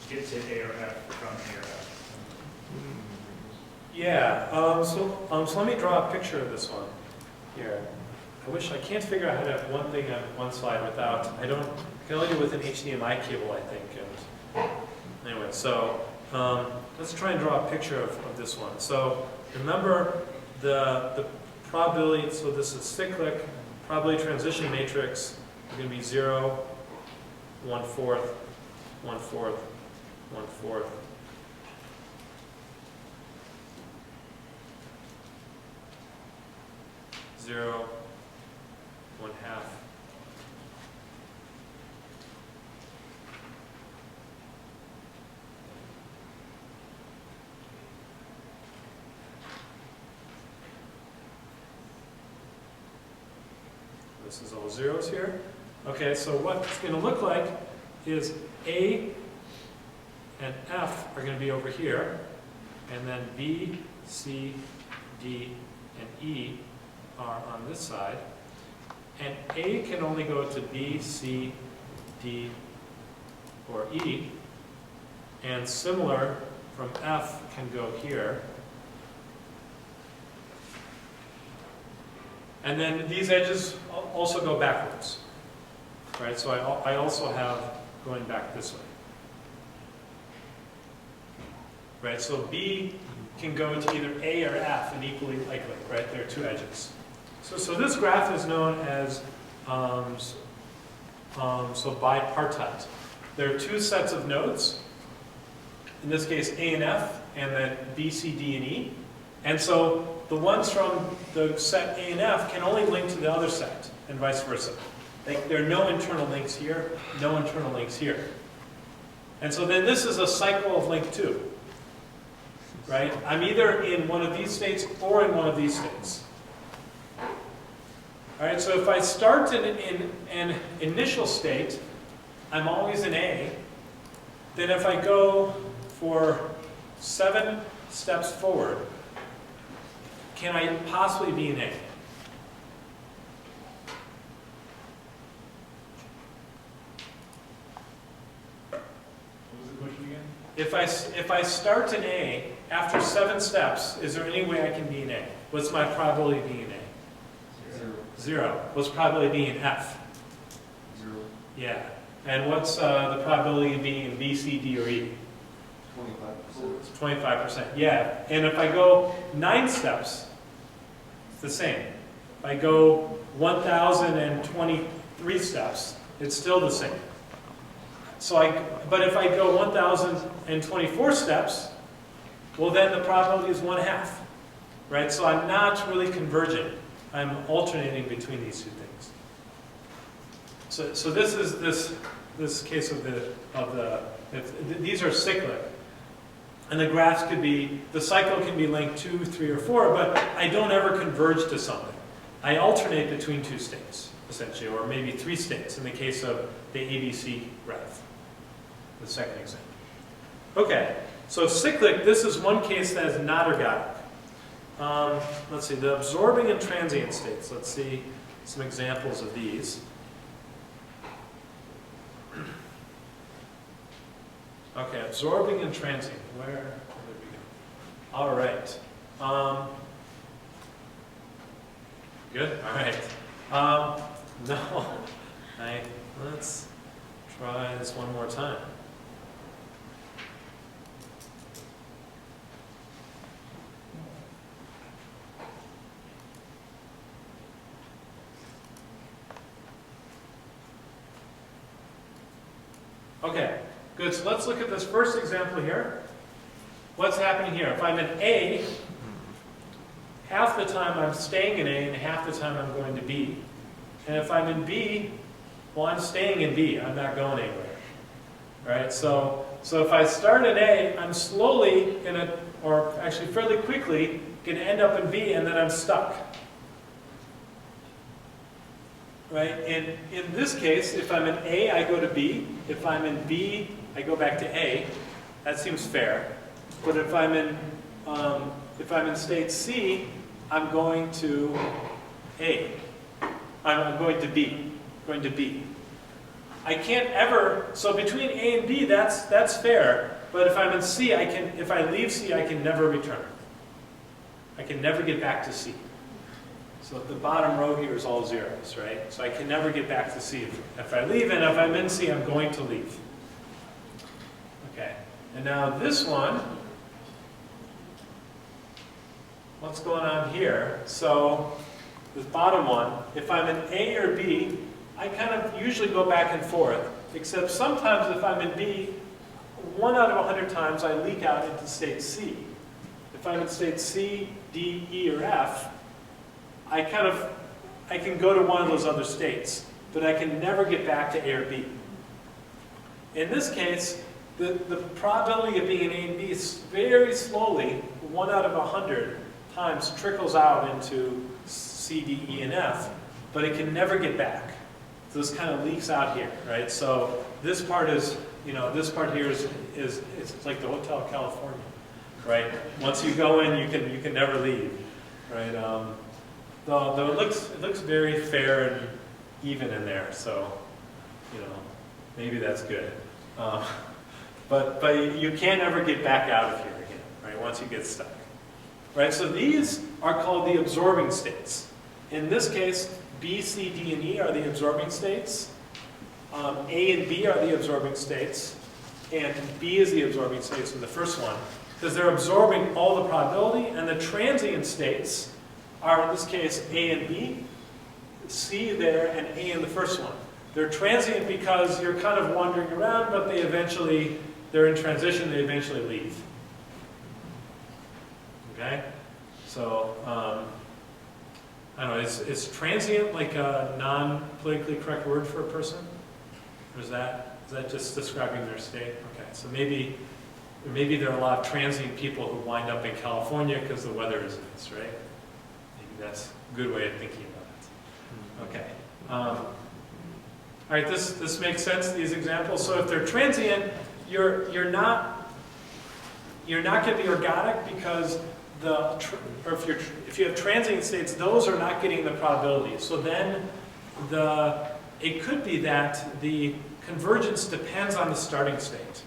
get to A or F from A or F. Yeah, so let me draw a picture of this one here. I can't figure out how to have one thing on one slide without, I can only do it with an HDMI cable, I think. And anyway, so let's try and draw a picture of this one. So remember the probability, so this is cyclic, probability transition matrix is going to be 0, 1/4, 1/4, 1/4. 0, 1/2. This is all zeros here. Okay, so what it's going to look like is A and F are going to be over here, and then B, C, D, and E are on this side, and A can only go to B, C, D, or E, and similar from F can go here. And then these edges also go backwards, right? So I also have going back this way, right? So B can go to either A or F and equally likely, right? There are two edges. So this graph is known as bipartite. There are two sets of nodes. In this case, A and F, and then B, C, D, and E. And so the ones from the set A and F can only link to the other set, and vice versa. There are no internal links here, no internal links here. And so then this is a cycle of length 2. Right? I'm either in one of these states or in one of these states. All right, so if I start in an initial state, I'm always in A. Then if I go for 7 steps forward, can I possibly be in A? if I start in A, after 7 steps, is there any way I can be in A? What's my probability of being in A? 0. What's probability of being in F? 0. Yeah. And what's the probability of being in B, C, D, or E? 25%. It's 25%. Yeah. And if I go 9 steps, it's the same. If I go 1,023 steps, it's still the same. But if I go 1,024 steps, well then the probability is 1/2, right? So I'm not really converging. I'm alternating between these two things. So this is this case of these are cyclic, and the graphs could be, the cycle can be linked 2, 3, or 4, but I don't ever converge to something. I alternate between 2 states, essentially, or maybe 3 states in the case of the ABC graph, the second example. Okay, so cyclic, this is one case that is not ergodic. Let's see, the absorbing and transient states. Let's see some examples of these. Okay, absorbing and transient. Where did we go? All right. Good? All right. No. Let's try this one more time. Okay, good. So let's look at this first example here. What's happening here? If I'm in A, half the time I'm staying in A and half the time I'm going to B. And if I'm in B, well, I'm staying in B. I'm not going anywhere. Right? So if I start in A, I'm slowly going to, or actually fairly quickly, going to end up in B, and then I'm stuck. Right? And in this case, if I'm in A, I go to B. If I'm in B, I go back to A. That seems fair. But if I'm in state C, I'm going to A. I'm going to B. Going to B. I can't ever. So between A and B, that's fair. But if I'm in C, if I leave C, I can never return. I can never get back to C. So the bottom row here is all zeros, right? So I can never get back to C if I leave, and if I'm in C, I'm going to leave. Okay, and now this one, what's going on here? So this bottom one, if I'm in A or B, I kind of usually go back and forth, except sometimes if I'm in B, 1 out of 100 times I leak out into state C. If I'm in state C, D, E, or F, I can go to one of those other states, but I can never get back to A or B. In this case, the probability of being in A and B is very slowly, 1 out of 100 times, trickles out into C, D, E, and F, but it can never get back. So this kind of leaks out here, right? So this part is, this part here is it's like the Hotel California, right? Once you go in, you can never leave, right? Though it looks very fair and even in there, so maybe that's good. But you can't ever get back out of here again, right? Once you get stuck, right? So these are called the absorbing states. In this case, B, C, D, and E are the absorbing states. A and B are the absorbing states, and B is the absorbing states in the first one, because they're absorbing all the probability, and the transient states are, in this case, A and B, C there, and A in the first one. They're transient because you're kind of wandering around, but they're in transition, they eventually leave. Okay? So, I don't know, is transient like a non-politically correct word for a person? Or is that just describing their state? Okay, so maybe there are a lot of transient people who wind up in California because the weather is nice, right? Maybe that's a good way of thinking about it. Okay. All right, this makes sense, these examples. So if they're transient, you're not going to be ergodic because if you have transient states, those are not getting the probability. So then it could be that the convergence depends on the starting state.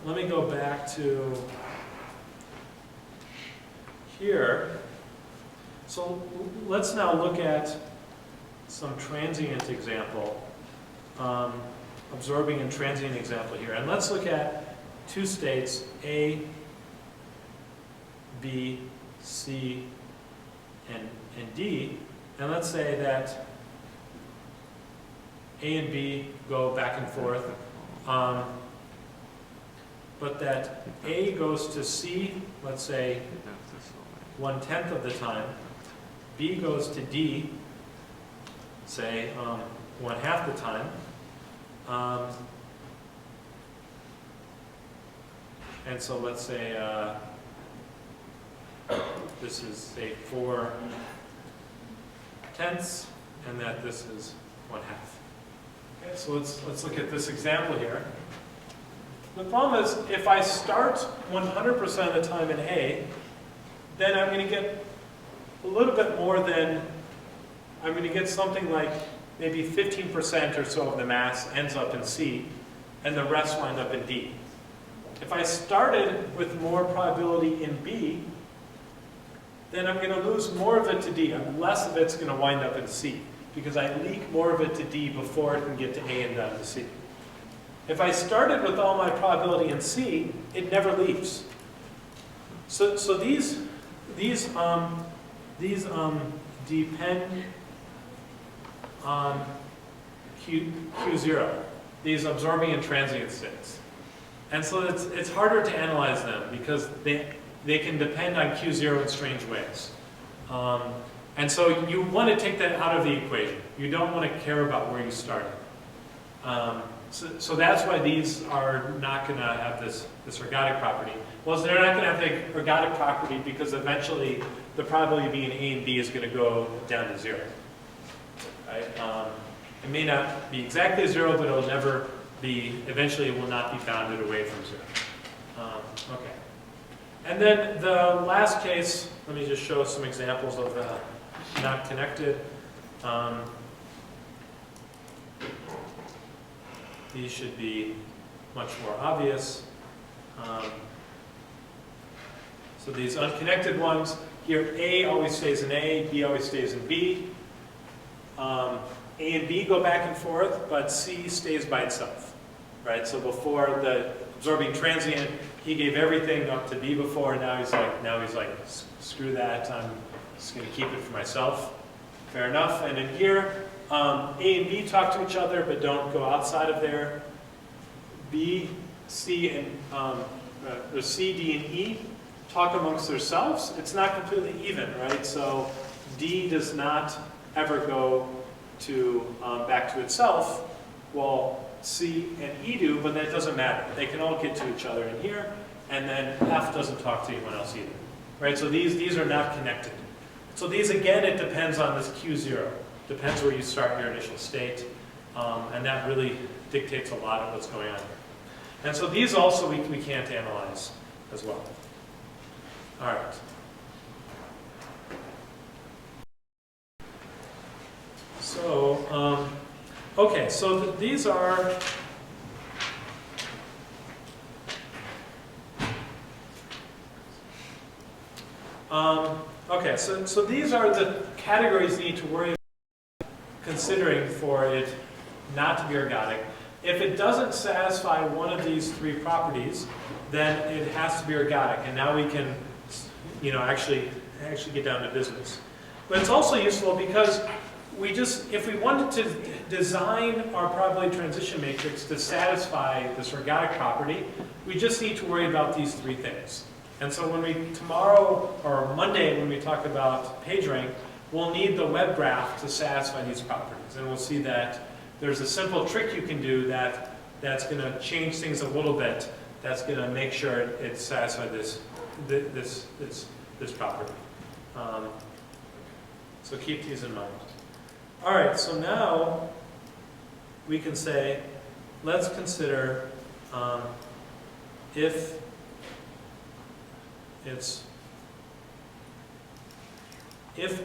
let me go back to here. So let's now look at some transient example, absorbing and transient example here. And let's look at two states, A, B, C, and D. And let's say that A and B go back and forth, but that A goes to C, let's say 1/10 of the time, B goes to D, say 1/2 the time, and so let's say this is say 4/10, and that this is 1/2. Okay, so let's look at this example here. The problem is, if I start 100% of the time in A, then I'm going to get a little bit more than, I'm going to get something like maybe 15% or so of the mass ends up in C, and the rest wind up in D. If I started with more probability in B, then I'm going to lose more of it to D. Less of it's going to wind up in C, because I leak more of it to D before it can get to A and down to C. If I started with all my probability in C, it never leaves. So these depend on Q0, these absorbing and transient states. And so it's harder to analyze them because they can depend on Q0 in strange ways. And so you want to take that out of the equation. You don't want to care about where you started. So that's why these are not going to have this ergodic property. Well, they're not going to have the ergodic property because eventually the probability of being A and B is going to go down to 0. Right? It may not be exactly 0, but it'll never be, eventually it will not be bounded away from 0. Okay. And then the last case, let me just show some examples of the not connected. These should be much more obvious. So these unconnected ones, here A always stays in A, B always stays in B. A and B go back and forth, but C stays by itself. Right? So before the absorbing transient, he gave everything up to B before, and now he's like, screw that, I'm just going to keep it for myself. Fair enough. And in here, A and B talk to each other, but don't go outside of there. B, C, and or C, D, and E talk amongst themselves. It's not completely even, right? So D does not ever go to back to itself. Well, C and E do, but that doesn't matter. They can all get to each other in here, and then F doesn't talk to anyone else either, right? So these are not connected. So these, again, it depends on this Q0. Depends where you start your initial state, and that really dictates a lot of what's going on here. And so these also we can't analyze as well. All right. So, okay, so these are okay, so these are the categories you need to worry about considering for it not to be ergodic. If it doesn't satisfy one of these three properties, then it has to be ergodic, and now we can, actually get down to business. But it's also useful because if we wanted to design our probability transition matrix to satisfy this ergodic property, we just need to worry about these three things. And so tomorrow or Monday when we talk about PageRank, we'll need the web graph to satisfy these properties. And we'll see that there's a simple trick you can do that's going to change things a little bit. That's going to make sure it satisfies this property. So keep these in mind. All right, so now we can say, let's consider if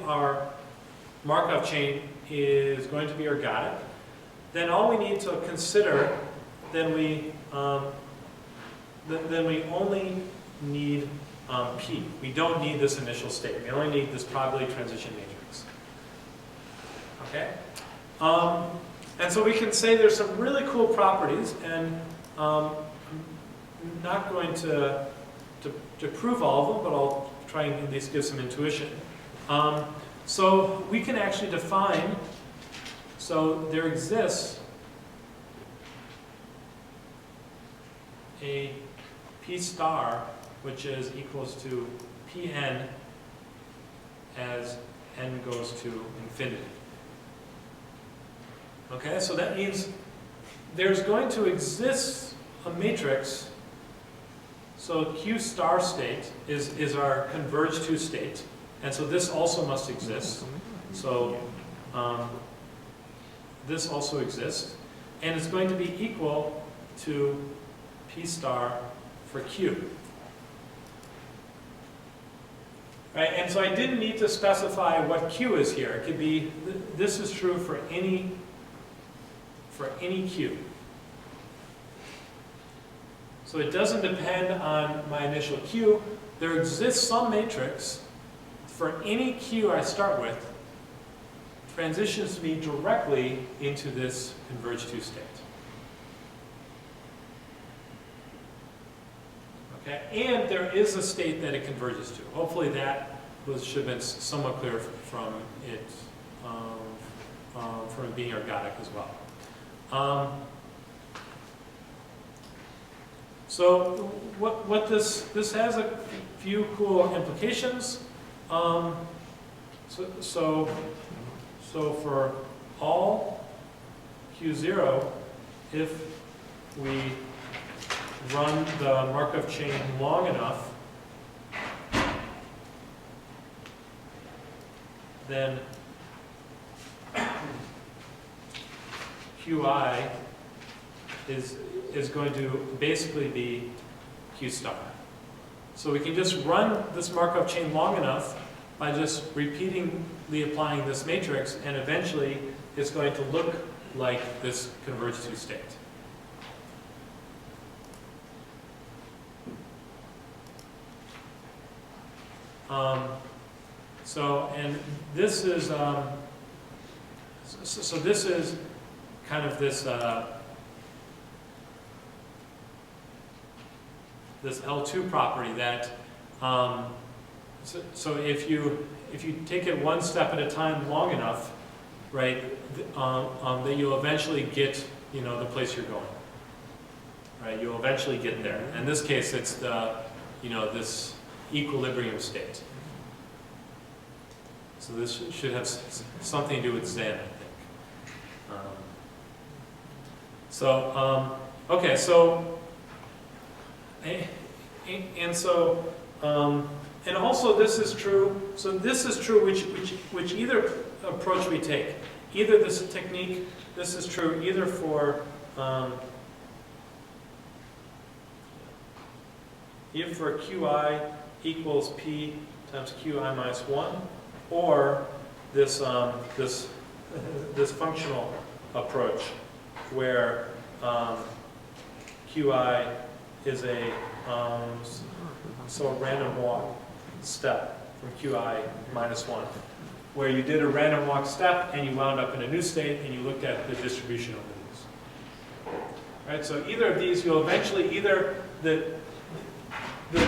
our Markov chain is going to be ergodic, then all we need to consider, then we then we only need P. We don't need this initial state. We only need this probability transition matrix. Okay? And so we can say there's some really cool properties, and I'm not going to prove all of them, but I'll try and at least give some intuition. So we can actually define, so there exists a P star which is equals to Pn as n goes to infinity. Okay, so that means there's going to exist a matrix. So Q star state is our converge to state. And so this also must exist. So this also exists. And it's going to be equal to P star for Q. Right? And so I didn't need to specify what Q is here. It could be, this is true for any Q. So it doesn't depend on my initial Q. There exists some matrix for any Q I start with, transitions me directly into this converge to state. Okay, and there is a state that it converges to. Hopefully that should have been somewhat clear from it, from it being ergodic as well. So what this has a few cool implications. So for all Q0, if we run the Markov chain long enough, then Qi is going to basically be Q star. So we can just run this Markov chain long enough by just repeatedly applying this matrix, and eventually it's going to look like this converge to state. And this is so this is kind of this this L2 property that so if you take it one step at a time long enough, right, that you'll eventually get the place you're going. Right, you'll eventually get there. In this case, it's the this equilibrium state. So this should have something to do with Zen, I think. Okay, so and also this is true. So this is true which either approach we take. Either this technique, this is true either for Qi equals P times Qi minus 1, or this this functional approach where Qi is a random walk step from Qi minus 1, where you did a random walk step and you wound up in a new state and you looked at the distribution over these. Right? So either of these, you'll eventually either the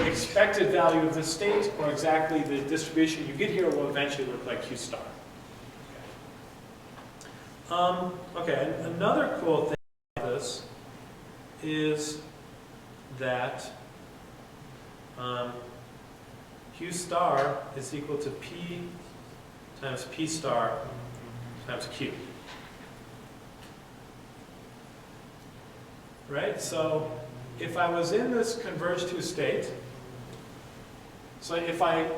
expected value of the state or exactly the distribution you get here will eventually look like Q star. Okay, and another cool thing about this is that Q star is equal to P times P star times Q. Right? So if I was in this converge to state, so if I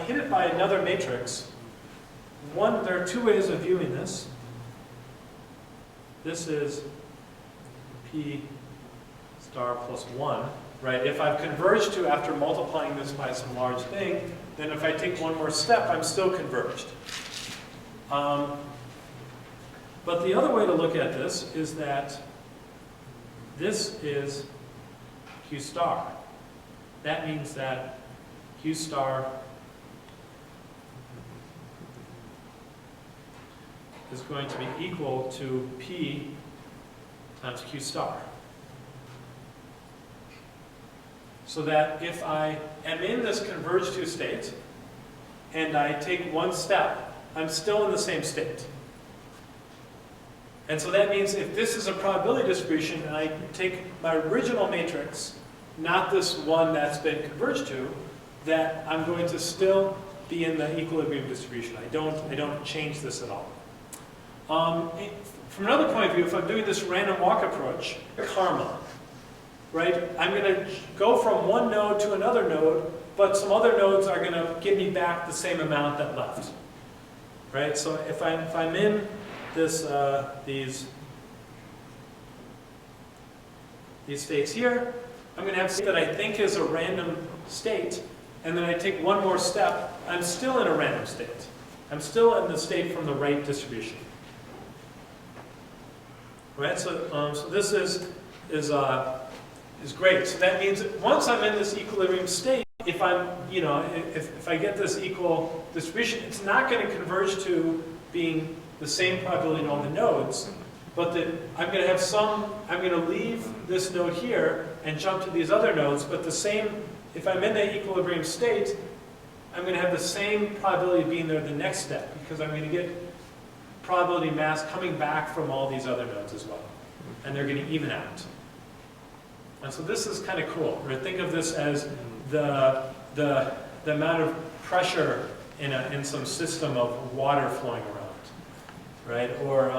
hit it by another matrix, there are two ways of viewing this. This is P star plus 1, right? If I've converged to, after multiplying this by some large thing, then if I take one more step, I'm still converged. But the other way to look at this is that this is Q star. That means that Q star is going to be equal to P times Q star. So that if I am in this converge to state, and I take one step, I'm still in the same state. And so that means if this is a probability distribution, and I take my original matrix, not this one that's been converged to, that I'm going to still be in the equilibrium distribution. I don't change this at all. From another point of view, if I'm doing this random walk approach, karma, right? I'm going to go from one node to another node, but some other nodes are going to give me back the same amount that left, right? So if I'm in this these states here, I'm going to have a state that I think is a random state, and then I take one more step, I'm still in a random state. I'm still in the state from the right distribution. Right, so this is great. So that means that once I'm in this equilibrium state, if I'm, if I get this equal distribution, it's not going to converge to being the same probability in all the nodes, but that I'm going to have I'm going to leave this node here and jump to these other nodes, but the same, if I'm in the equilibrium state, I'm going to have the same probability of being there the next step, because I'm going to get probability mass coming back from all these other nodes as well. And they're going to even out. And so this is kind of cool. Right? Think of this as the amount of pressure in some system of water flowing around. Right? Or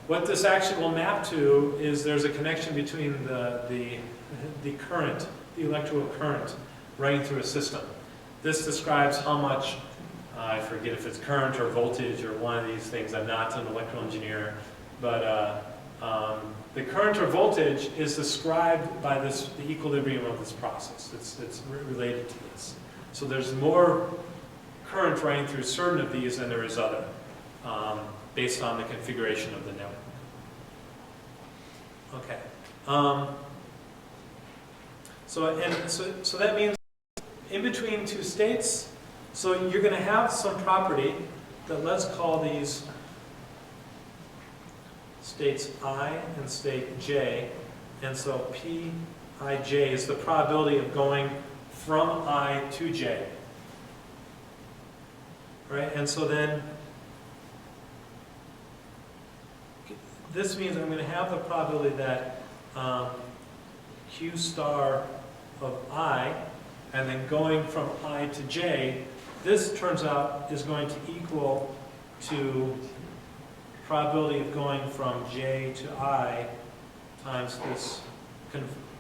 what this actually will map to is there's a connection between the current, the electrical current running through a system. This describes how much, I forget if it's current or voltage or one of these things. I'm not an electrical engineer, but the current or voltage is described by the equilibrium of this process. It's related to this. So there's more current running through certain of these than there is other, based on the configuration of the network. Okay. So that means in between two states, so you're going to have some property that let's call these states I and state J. And so Pij is the probability of going from I to J. Right? And so then this means I'm going to have the probability that Q star of I, and then going from I to J, this turns out is going to equal to probability of going from J to I times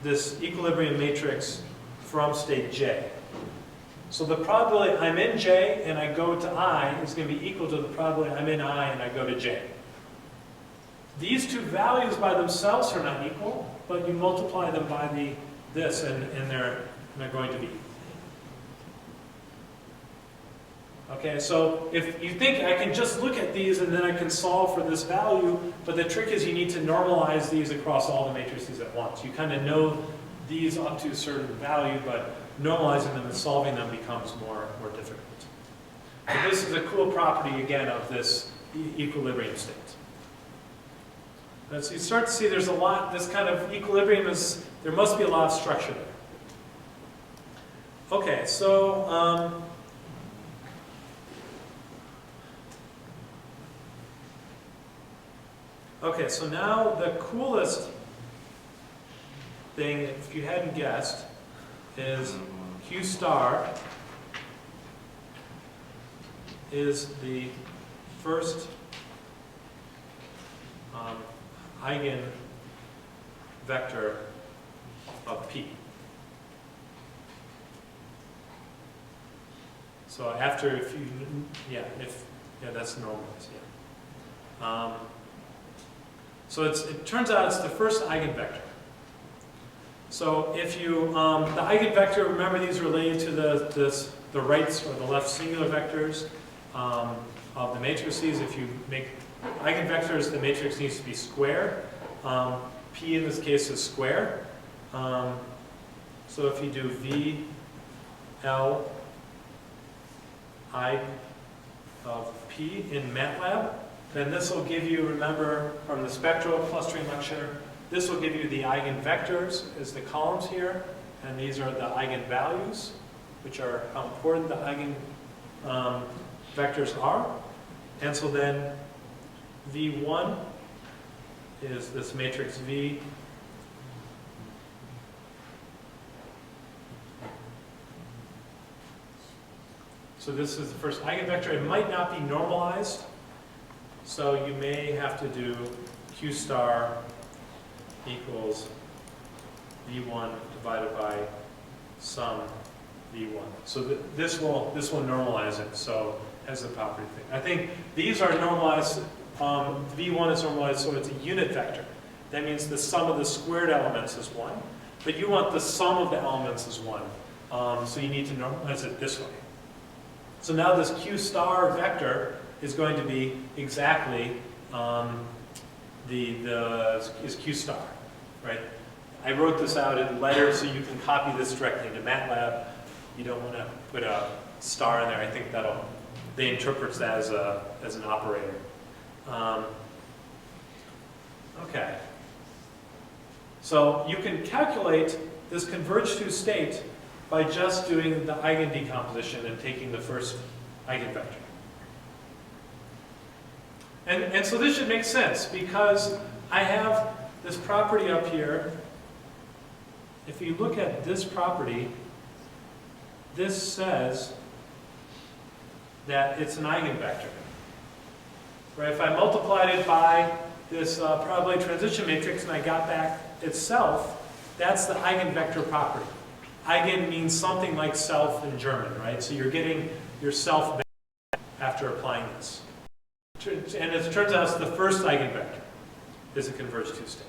this equilibrium matrix from state J. So the probability I'm in J and I go to I is going to be equal to the probability I'm in I and I go to J. These two values by themselves are not equal, but you multiply them by this and they're going to be equal. Okay, so if you think I can just look at these and then I can solve for this value, but the trick is you need to normalize these across all the matrices at once. You kind of know these up to a certain value, but normalizing them and solving them becomes more difficult. But this is a cool property, again, of this equilibrium state. So you start to see there's a lot, this kind of equilibrium is, there must be a lot of structure there. Okay, so so now the coolest thing, if you hadn't guessed, is Q star is the first eigenvector of P. So after, that's normalized, yeah. So it turns out it's the first eigenvector. So if you, the eigenvector, remember these are related to the right or the left singular vectors of the matrices. If you make eigenvectors, the matrix needs to be square. P in this case is square. So if you do V, L, I of P in MATLAB, then this will give you, remember from the spectral clustering lecture, this will give you the eigenvectors as the columns here, and these are the eigenvalues, which are how important the eigenvectors are. And so then V1 is this matrix V. So this is the first eigenvector. It might not be normalized, so you may have to do Q star equals V1 divided by sum V1. So this will normalize it, so as a property thing. I think these are normalized, V1 is normalized, so it's a unit vector. That means the sum of the squared elements is 1, but you want the sum of the elements is 1. So you need to normalize it this way. So now this Q star vector is going to be exactly is Q star, right? I wrote this out in letters so you can copy this directly into MATLAB. You don't want to put a star in there. I think they interpret that as an operator. Okay. So you can calculate this converged to state by just doing the eigendecomposition and taking the first eigenvector. And so this should make sense because I have this property up here. If you look at this property, this says that it's an eigenvector. Right? If I multiplied it by this probability transition matrix and I got back itself, that's the eigenvector property. Eigen means something like self in German, right? So you're getting your self back after applying this. And it turns out it's the first eigenvector is a converged to state.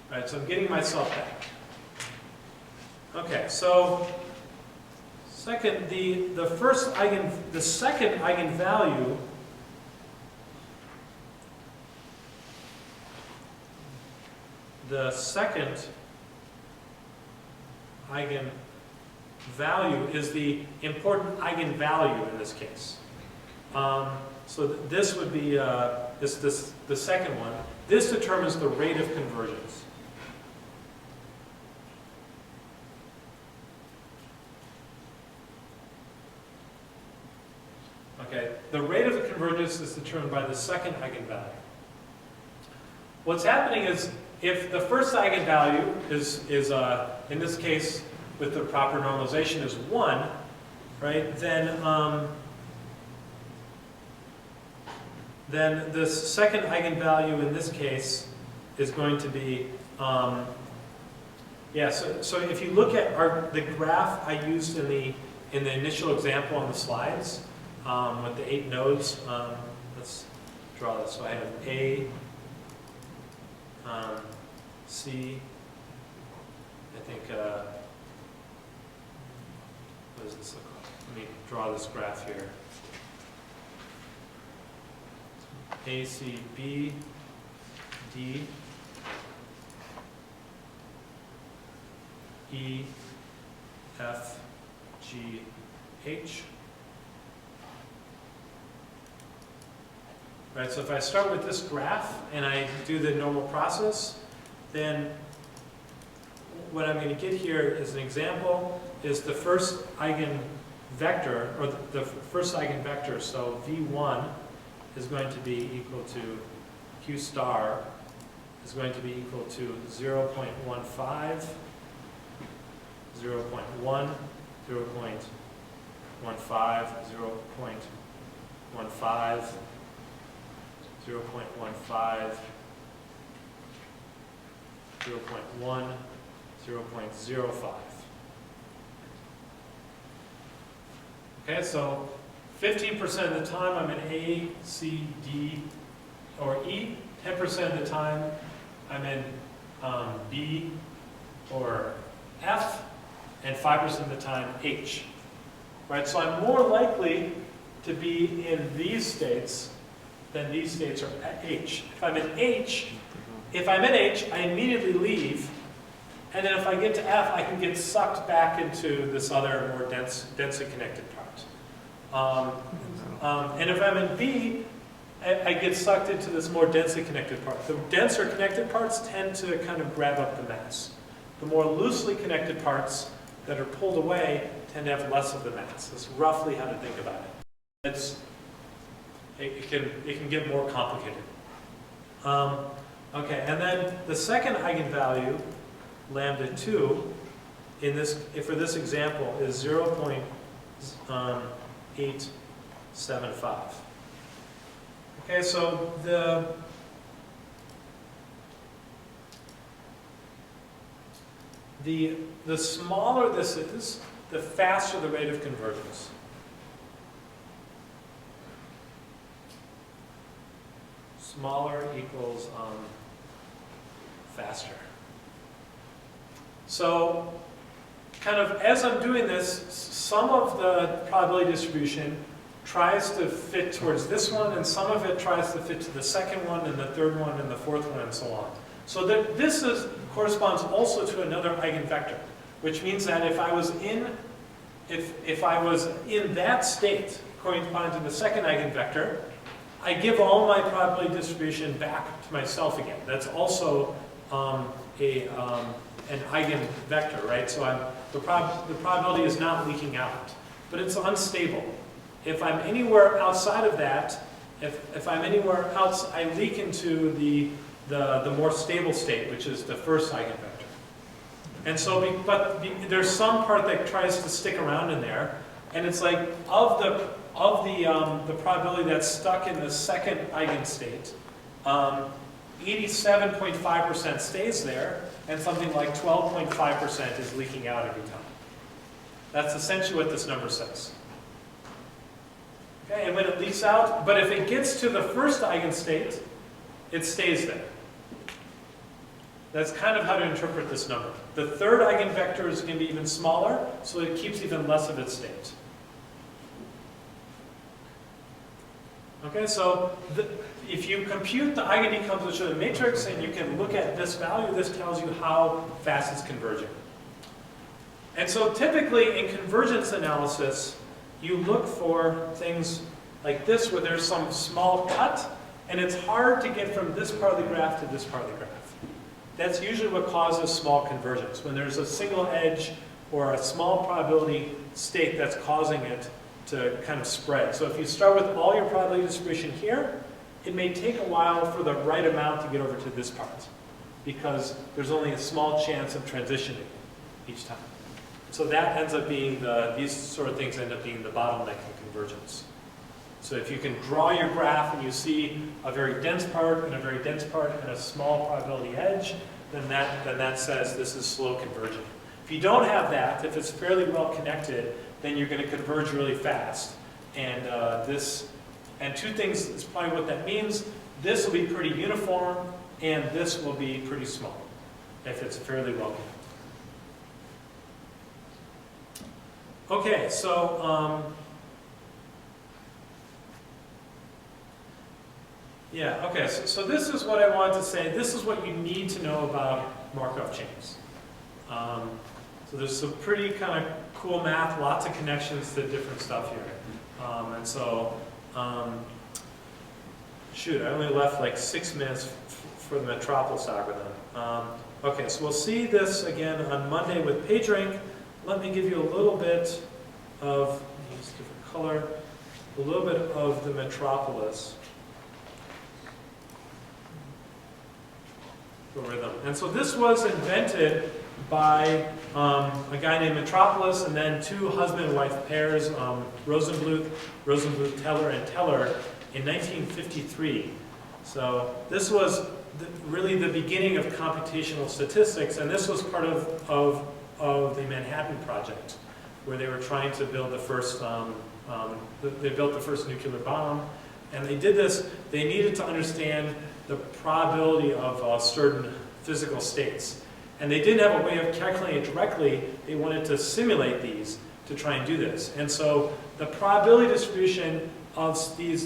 Right, so I'm getting myself back. Okay, so second, the second eigenvalue is the important eigenvalue in this case. So this would be the second one. This determines the rate of convergence. Okay, the rate of the convergence is determined by the second eigenvalue. What's happening is if the first eigenvalue is in this case with the proper normalization is 1, right? Then this second eigenvalue in this case is going to be so if you look at the graph I used in the initial example on the slides with the 8 nodes, let's draw this. So I have A, C, I think, what does this look like? Let me draw this graph here. A, C, B, D, E, F, G, H. Right, so if I start with this graph and I do the normal process, then what I'm going to get here is an example, is the first eigenvector, or the first eigenvector, so V1 is going to be equal to Q star is going to be equal to 0.15, 0.1, 0.15, 0.15, 0.15, 0.1, 0.05. Okay, so 15% of the time I'm in A, C, D, or E. 10% of the time I'm in B or F, and 5% of the time H. Right, so I'm more likely to be in these states than these states are at H. If I'm in H, I immediately leave And then if I get to F, I can get sucked back into this other more densely connected part. And if I'm in B, I get sucked into this more densely connected part. The denser connected parts tend to kind of grab up the mass. The more loosely connected parts that are pulled away tend to have less of the mass. That's roughly how to think about it. It can get more complicated. Okay, and then the second eigenvalue, lambda 2, for this example is 0.875. Okay, so the smaller this is, the faster the rate of convergence. Smaller equals faster. So kind of as I'm doing this, some of the probability distribution tries to fit towards this one, and some of it tries to fit to the second one, and the third one, and the fourth one, and so on. So that this corresponds also to another eigenvector, which means that if I was in that state, corresponding to the second eigenvector, I give all my probability distribution back to myself again. That's also an eigenvector, right? So the probability is not leaking out, but it's unstable. If I'm anywhere outside of that, if I'm anywhere else, I leak into the more stable state, which is the first eigenvector. And so, there's some part that tries to stick around in there, and it's like of the probability that's stuck in the second eigenstate, 87.5% stays there, and something like 12.5% is leaking out every time. That's essentially what this number says. Okay, and when it leaks out, but if it gets to the first eigenstate, it stays there. That's kind of how to interpret this number. The third eigenvector is going to be even smaller, so it keeps even less of its state. Okay, so if you compute the eigendecomposition of the matrix and you can look at this value, this tells you how fast it's converging. And so typically in convergence analysis, you look for things like this where there's some small cut, and it's hard to get from this part of the graph to this part of the graph. That's usually what causes small convergence, when there's a single edge or a small probability state that's causing it to kind of spread. So if you start with all your probability distribution here, it may take a while for the right amount to get over to this part, because there's only a small chance of transitioning each time. So that ends up being these sort of things end up being the bottleneck in convergence. So if you can draw your graph and you see a very dense part and a very dense part and a small probability edge, then that says this is slow converging. If you don't have that, if it's fairly well connected, then you're going to converge really fast. And two things is probably what that means. This will be pretty uniform, and this will be pretty small if it's fairly well connected. Okay, so so this is what I wanted to say. This is what you need to know about Markov chains. So there's some pretty kind of cool math, lots of connections to different stuff here. Shoot, I only left like 6 minutes for the Metropolis algorithm. Okay, so we'll see this again on Monday with PageRank. Let me give you a little bit of, use a different color, a little bit of the Metropolis algorithm. And so this was invented by a guy named Metropolis, and then two husband and wife pairs, Rosenbluth, Teller, and Teller, in 1953. So this was really the beginning of computational statistics, and this was part of the Manhattan Project, where they were trying to build the first, they built the first nuclear bomb, and they did this. They needed to understand the probability of certain physical states. And they didn't have a way of calculating it directly. They wanted to simulate these to try and do this. And so the probability distribution of these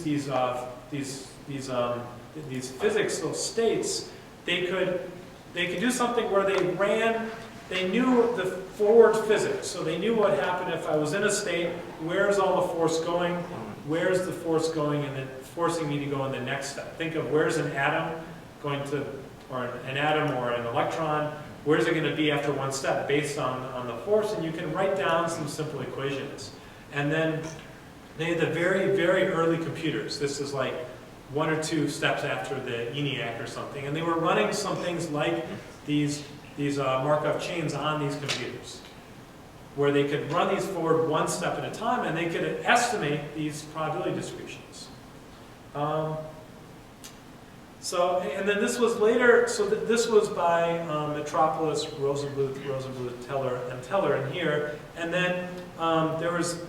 physical states, they could do something where they ran they knew the forward physics. So they knew what happened if I was in a state, where's all the force going, where's the force going, and then forcing me to go in the next step. Think of where's an atom going to, or an atom or an electron, where's it going to be after one step based on the force, and you can write down some simple equations. And then they had the very, very early computers. This is like 1 or 2 steps after the ENIAC or something. And they were running some things like these Markov chains on these computers, where they could run these forward 1 step at a time, and they could estimate these probability distributions. And then this was later, this was by Metropolis, Rosenbluth, Teller in here. And then there was,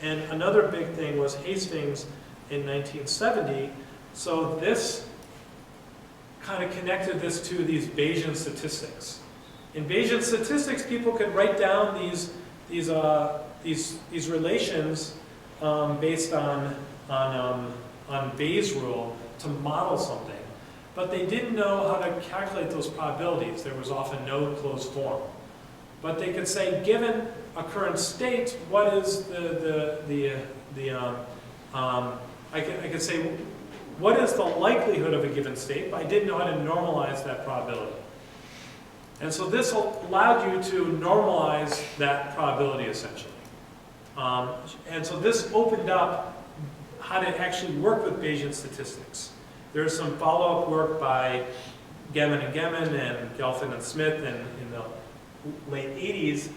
and another big thing was Hastings in 1970. So this kind of connected this to these Bayesian statistics. In Bayesian statistics, people could write down these relations based on Bayes' rule to model something, but they didn't know how to calculate those probabilities. There was often no closed form. But they could say, given a current state, what is I could say, what is the likelihood of a given state? But I didn't know how to normalize that probability. And so this allowed you to normalize that probability, essentially. And so this opened up how to actually work with Bayesian statistics. There's some follow-up work by Gemin and Gelfand and Smith in the late 80s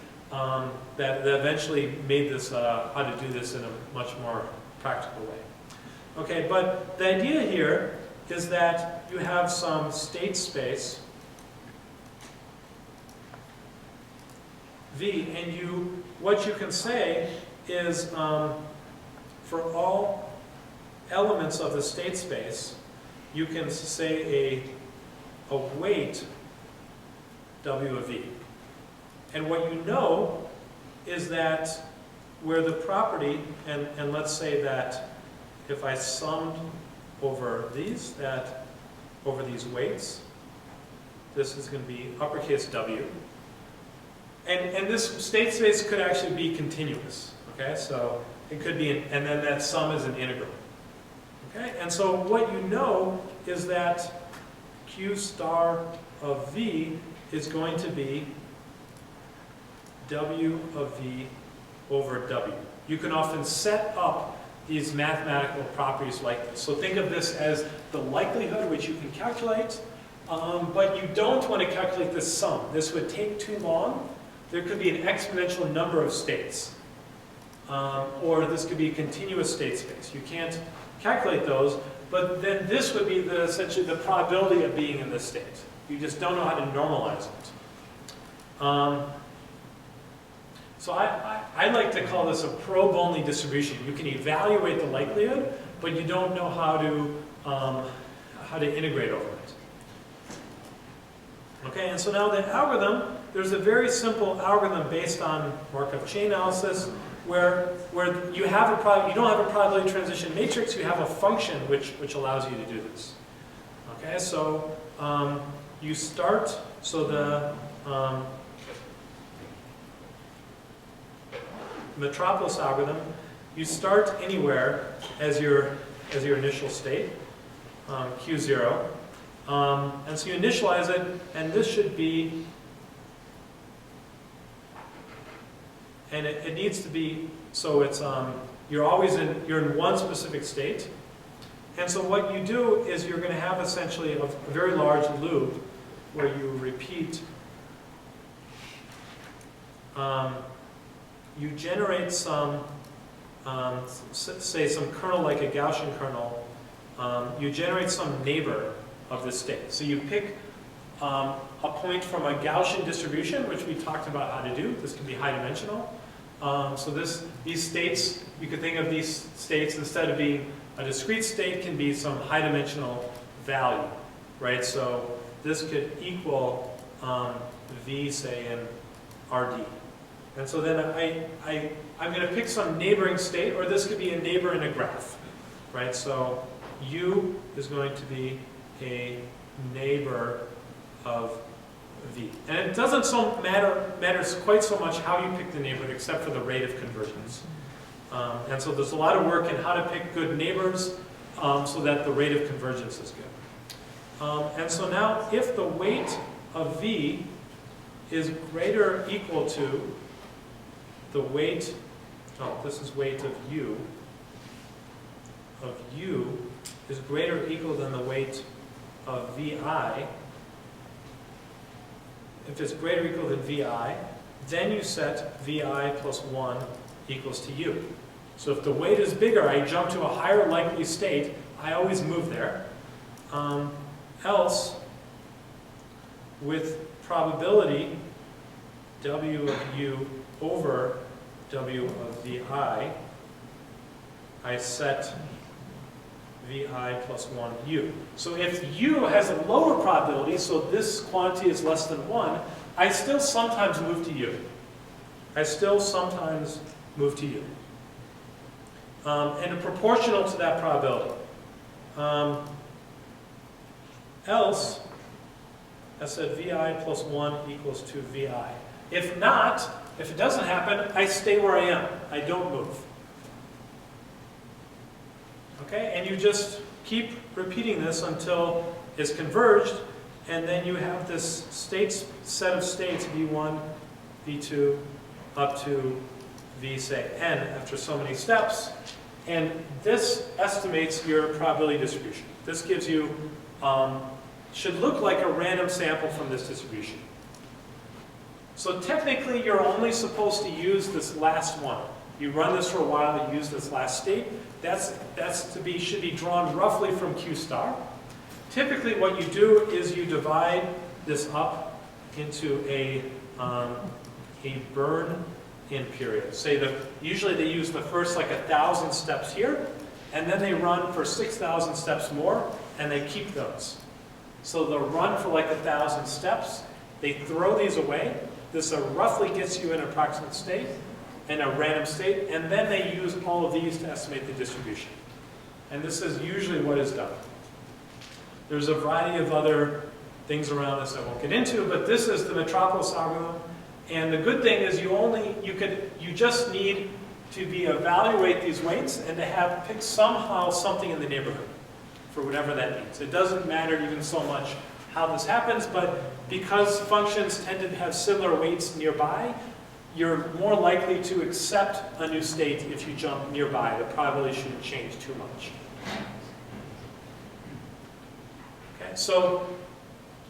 that eventually made this, how to do this in a much more practical way. Okay, but the idea here is that you have some state space, V, and what you can say is for all elements of the state space, you can say a weight W of V. And what you know is that where the property, and let's say that if I summed over these weights, this is going to be uppercase W. And this state space could actually be continuous. Okay, so it could be, and then that sum is an integral. Okay, and so what you know is that Q star of V is going to be W of V over W. You can often set up these mathematical properties like this. So think of this as the likelihood, which you can calculate, but you don't want to calculate the sum. This would take too long. There could be an exponential number of states, or this could be a continuous state space. You can't calculate those, but then this would be essentially the probability of being in this state. You just don't know how to normalize it. So I like to call this a probe-only distribution. You can evaluate the likelihood, but you don't know how to integrate over it. Okay, and so now the algorithm, there's a very simple algorithm based on Markov chain analysis where you have you don't have a probability transition matrix, you have a function which allows you to do this. Okay, so you start, so the Metropolis algorithm, you start anywhere as your initial state, Q0. And so you initialize it, and this should be, and it needs to be, so it's, you're in one specific state. And so what you do is you're going to have essentially a very large loop where you repeat, you generate some, say some kernel like a Gaussian kernel, you generate some neighbor of this state. So you pick a point from a Gaussian distribution, which we talked about how to do. This can be high dimensional. So these states, you could think of these states instead of being a discrete state can be some high dimensional value, right? So this could equal V, say, in RD. And so then I'm going to pick some neighboring state, or this could be a neighbor in a graph, right? So U is going to be a neighbor of V. And it doesn't matters quite so much how you pick the neighborhood, except for the rate of convergence. And so there's a lot of work in how to pick good neighbors so that the rate of convergence is good. And so now, if the weight of V is greater or equal to the weight, this is weight of U is greater or equal than the weight of VI, if it's greater or equal than VI, then you set VI plus 1 equals to U. So if the weight is bigger, I jump to a higher likely state. I always move there. Else, with probability W of U over W of VI, I set VI plus 1 U. So if U has a lower probability, so this quantity is less than 1, I still sometimes move to U. I still sometimes move to U. And proportional to that probability. Else, I said VI plus 1 equals to VI. If not, if it doesn't happen, I stay where I am. I don't move. Okay, and you just keep repeating this until it's converged, and then you have this set of states, V1, V2, up to V, say, N, after so many steps. And this estimates your probability distribution. This gives you, should look like a random sample from this distribution. So technically, you're only supposed to use this last one. You run this for a while, you use this last state. Should be drawn roughly from Q star. Typically, what you do is you divide this up into a burn-in period. Usually they use the first 1,000 steps here, and then they run for 6,000 steps more, and they keep those. So they'll run for 1,000 steps. They throw these away. This roughly gets you an approximate state and a random state, and then they use all of these to estimate the distribution. And this is usually what is done. There's a variety of other things around this I won't get into, but this is the Metropolis algorithm. And the good thing is you just need to evaluate these weights and to pick somehow something in the neighborhood for whatever that means. It doesn't matter even so much how this happens, but because functions tend to have similar weights nearby, you're more likely to accept a new state if you jump nearby. The probability shouldn't change too much. Okay, so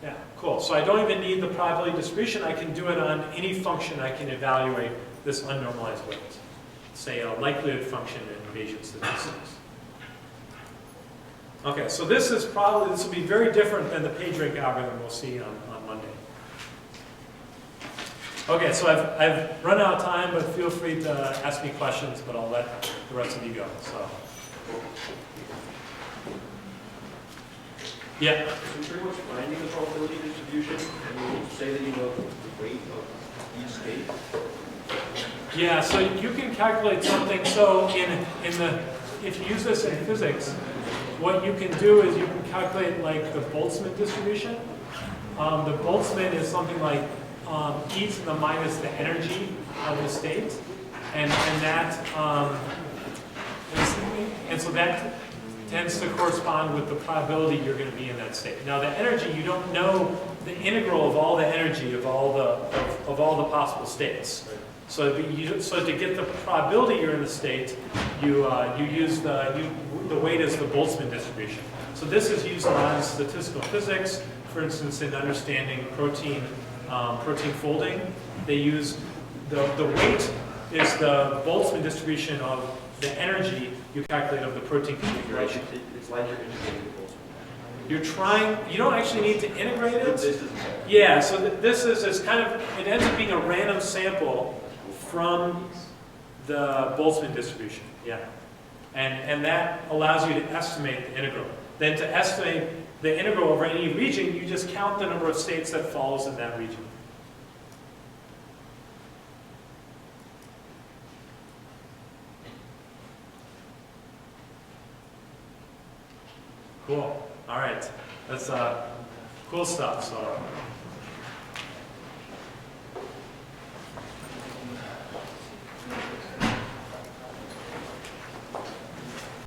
yeah, cool. So I don't even need the probability distribution. I can do it on any function I can evaluate this unnormalized weight. Say a likelihood function in Bayesian statistics. Okay, so this will be very different than the PageRank algorithm we'll see on Monday. Okay, so I've run out of time, but feel free to ask me questions, but I'll let the rest of you go. So, yeah. So you're pretty much finding the probability distribution, and you say that you know the weight of each state. Yeah, so you can calculate something. So if you use this in physics, what you can do is you can calculate the Boltzmann distribution. The Boltzmann is something like e to the minus the energy of the state, and so that tends to correspond with the probability you're going to be in that state. Now, the energy, you don't know the integral of all the energy of all the possible states. So to get the probability you're in the state, you use the weight as the Boltzmann distribution. So this is used a lot in statistical physics, for instance, in understanding protein folding. They use the weight is the Boltzmann distribution of the energy you calculate of the protein configuration. It's like you're integrating the Boltzmann. You don't actually need to integrate it. This is Yeah, so this is it ends up being a random sample from the Boltzmann distribution. Yeah. And that allows you to estimate the integral. Then to estimate the integral over any region, you just count the number of states that falls in that region. Cool. All right. That's cool stuff. So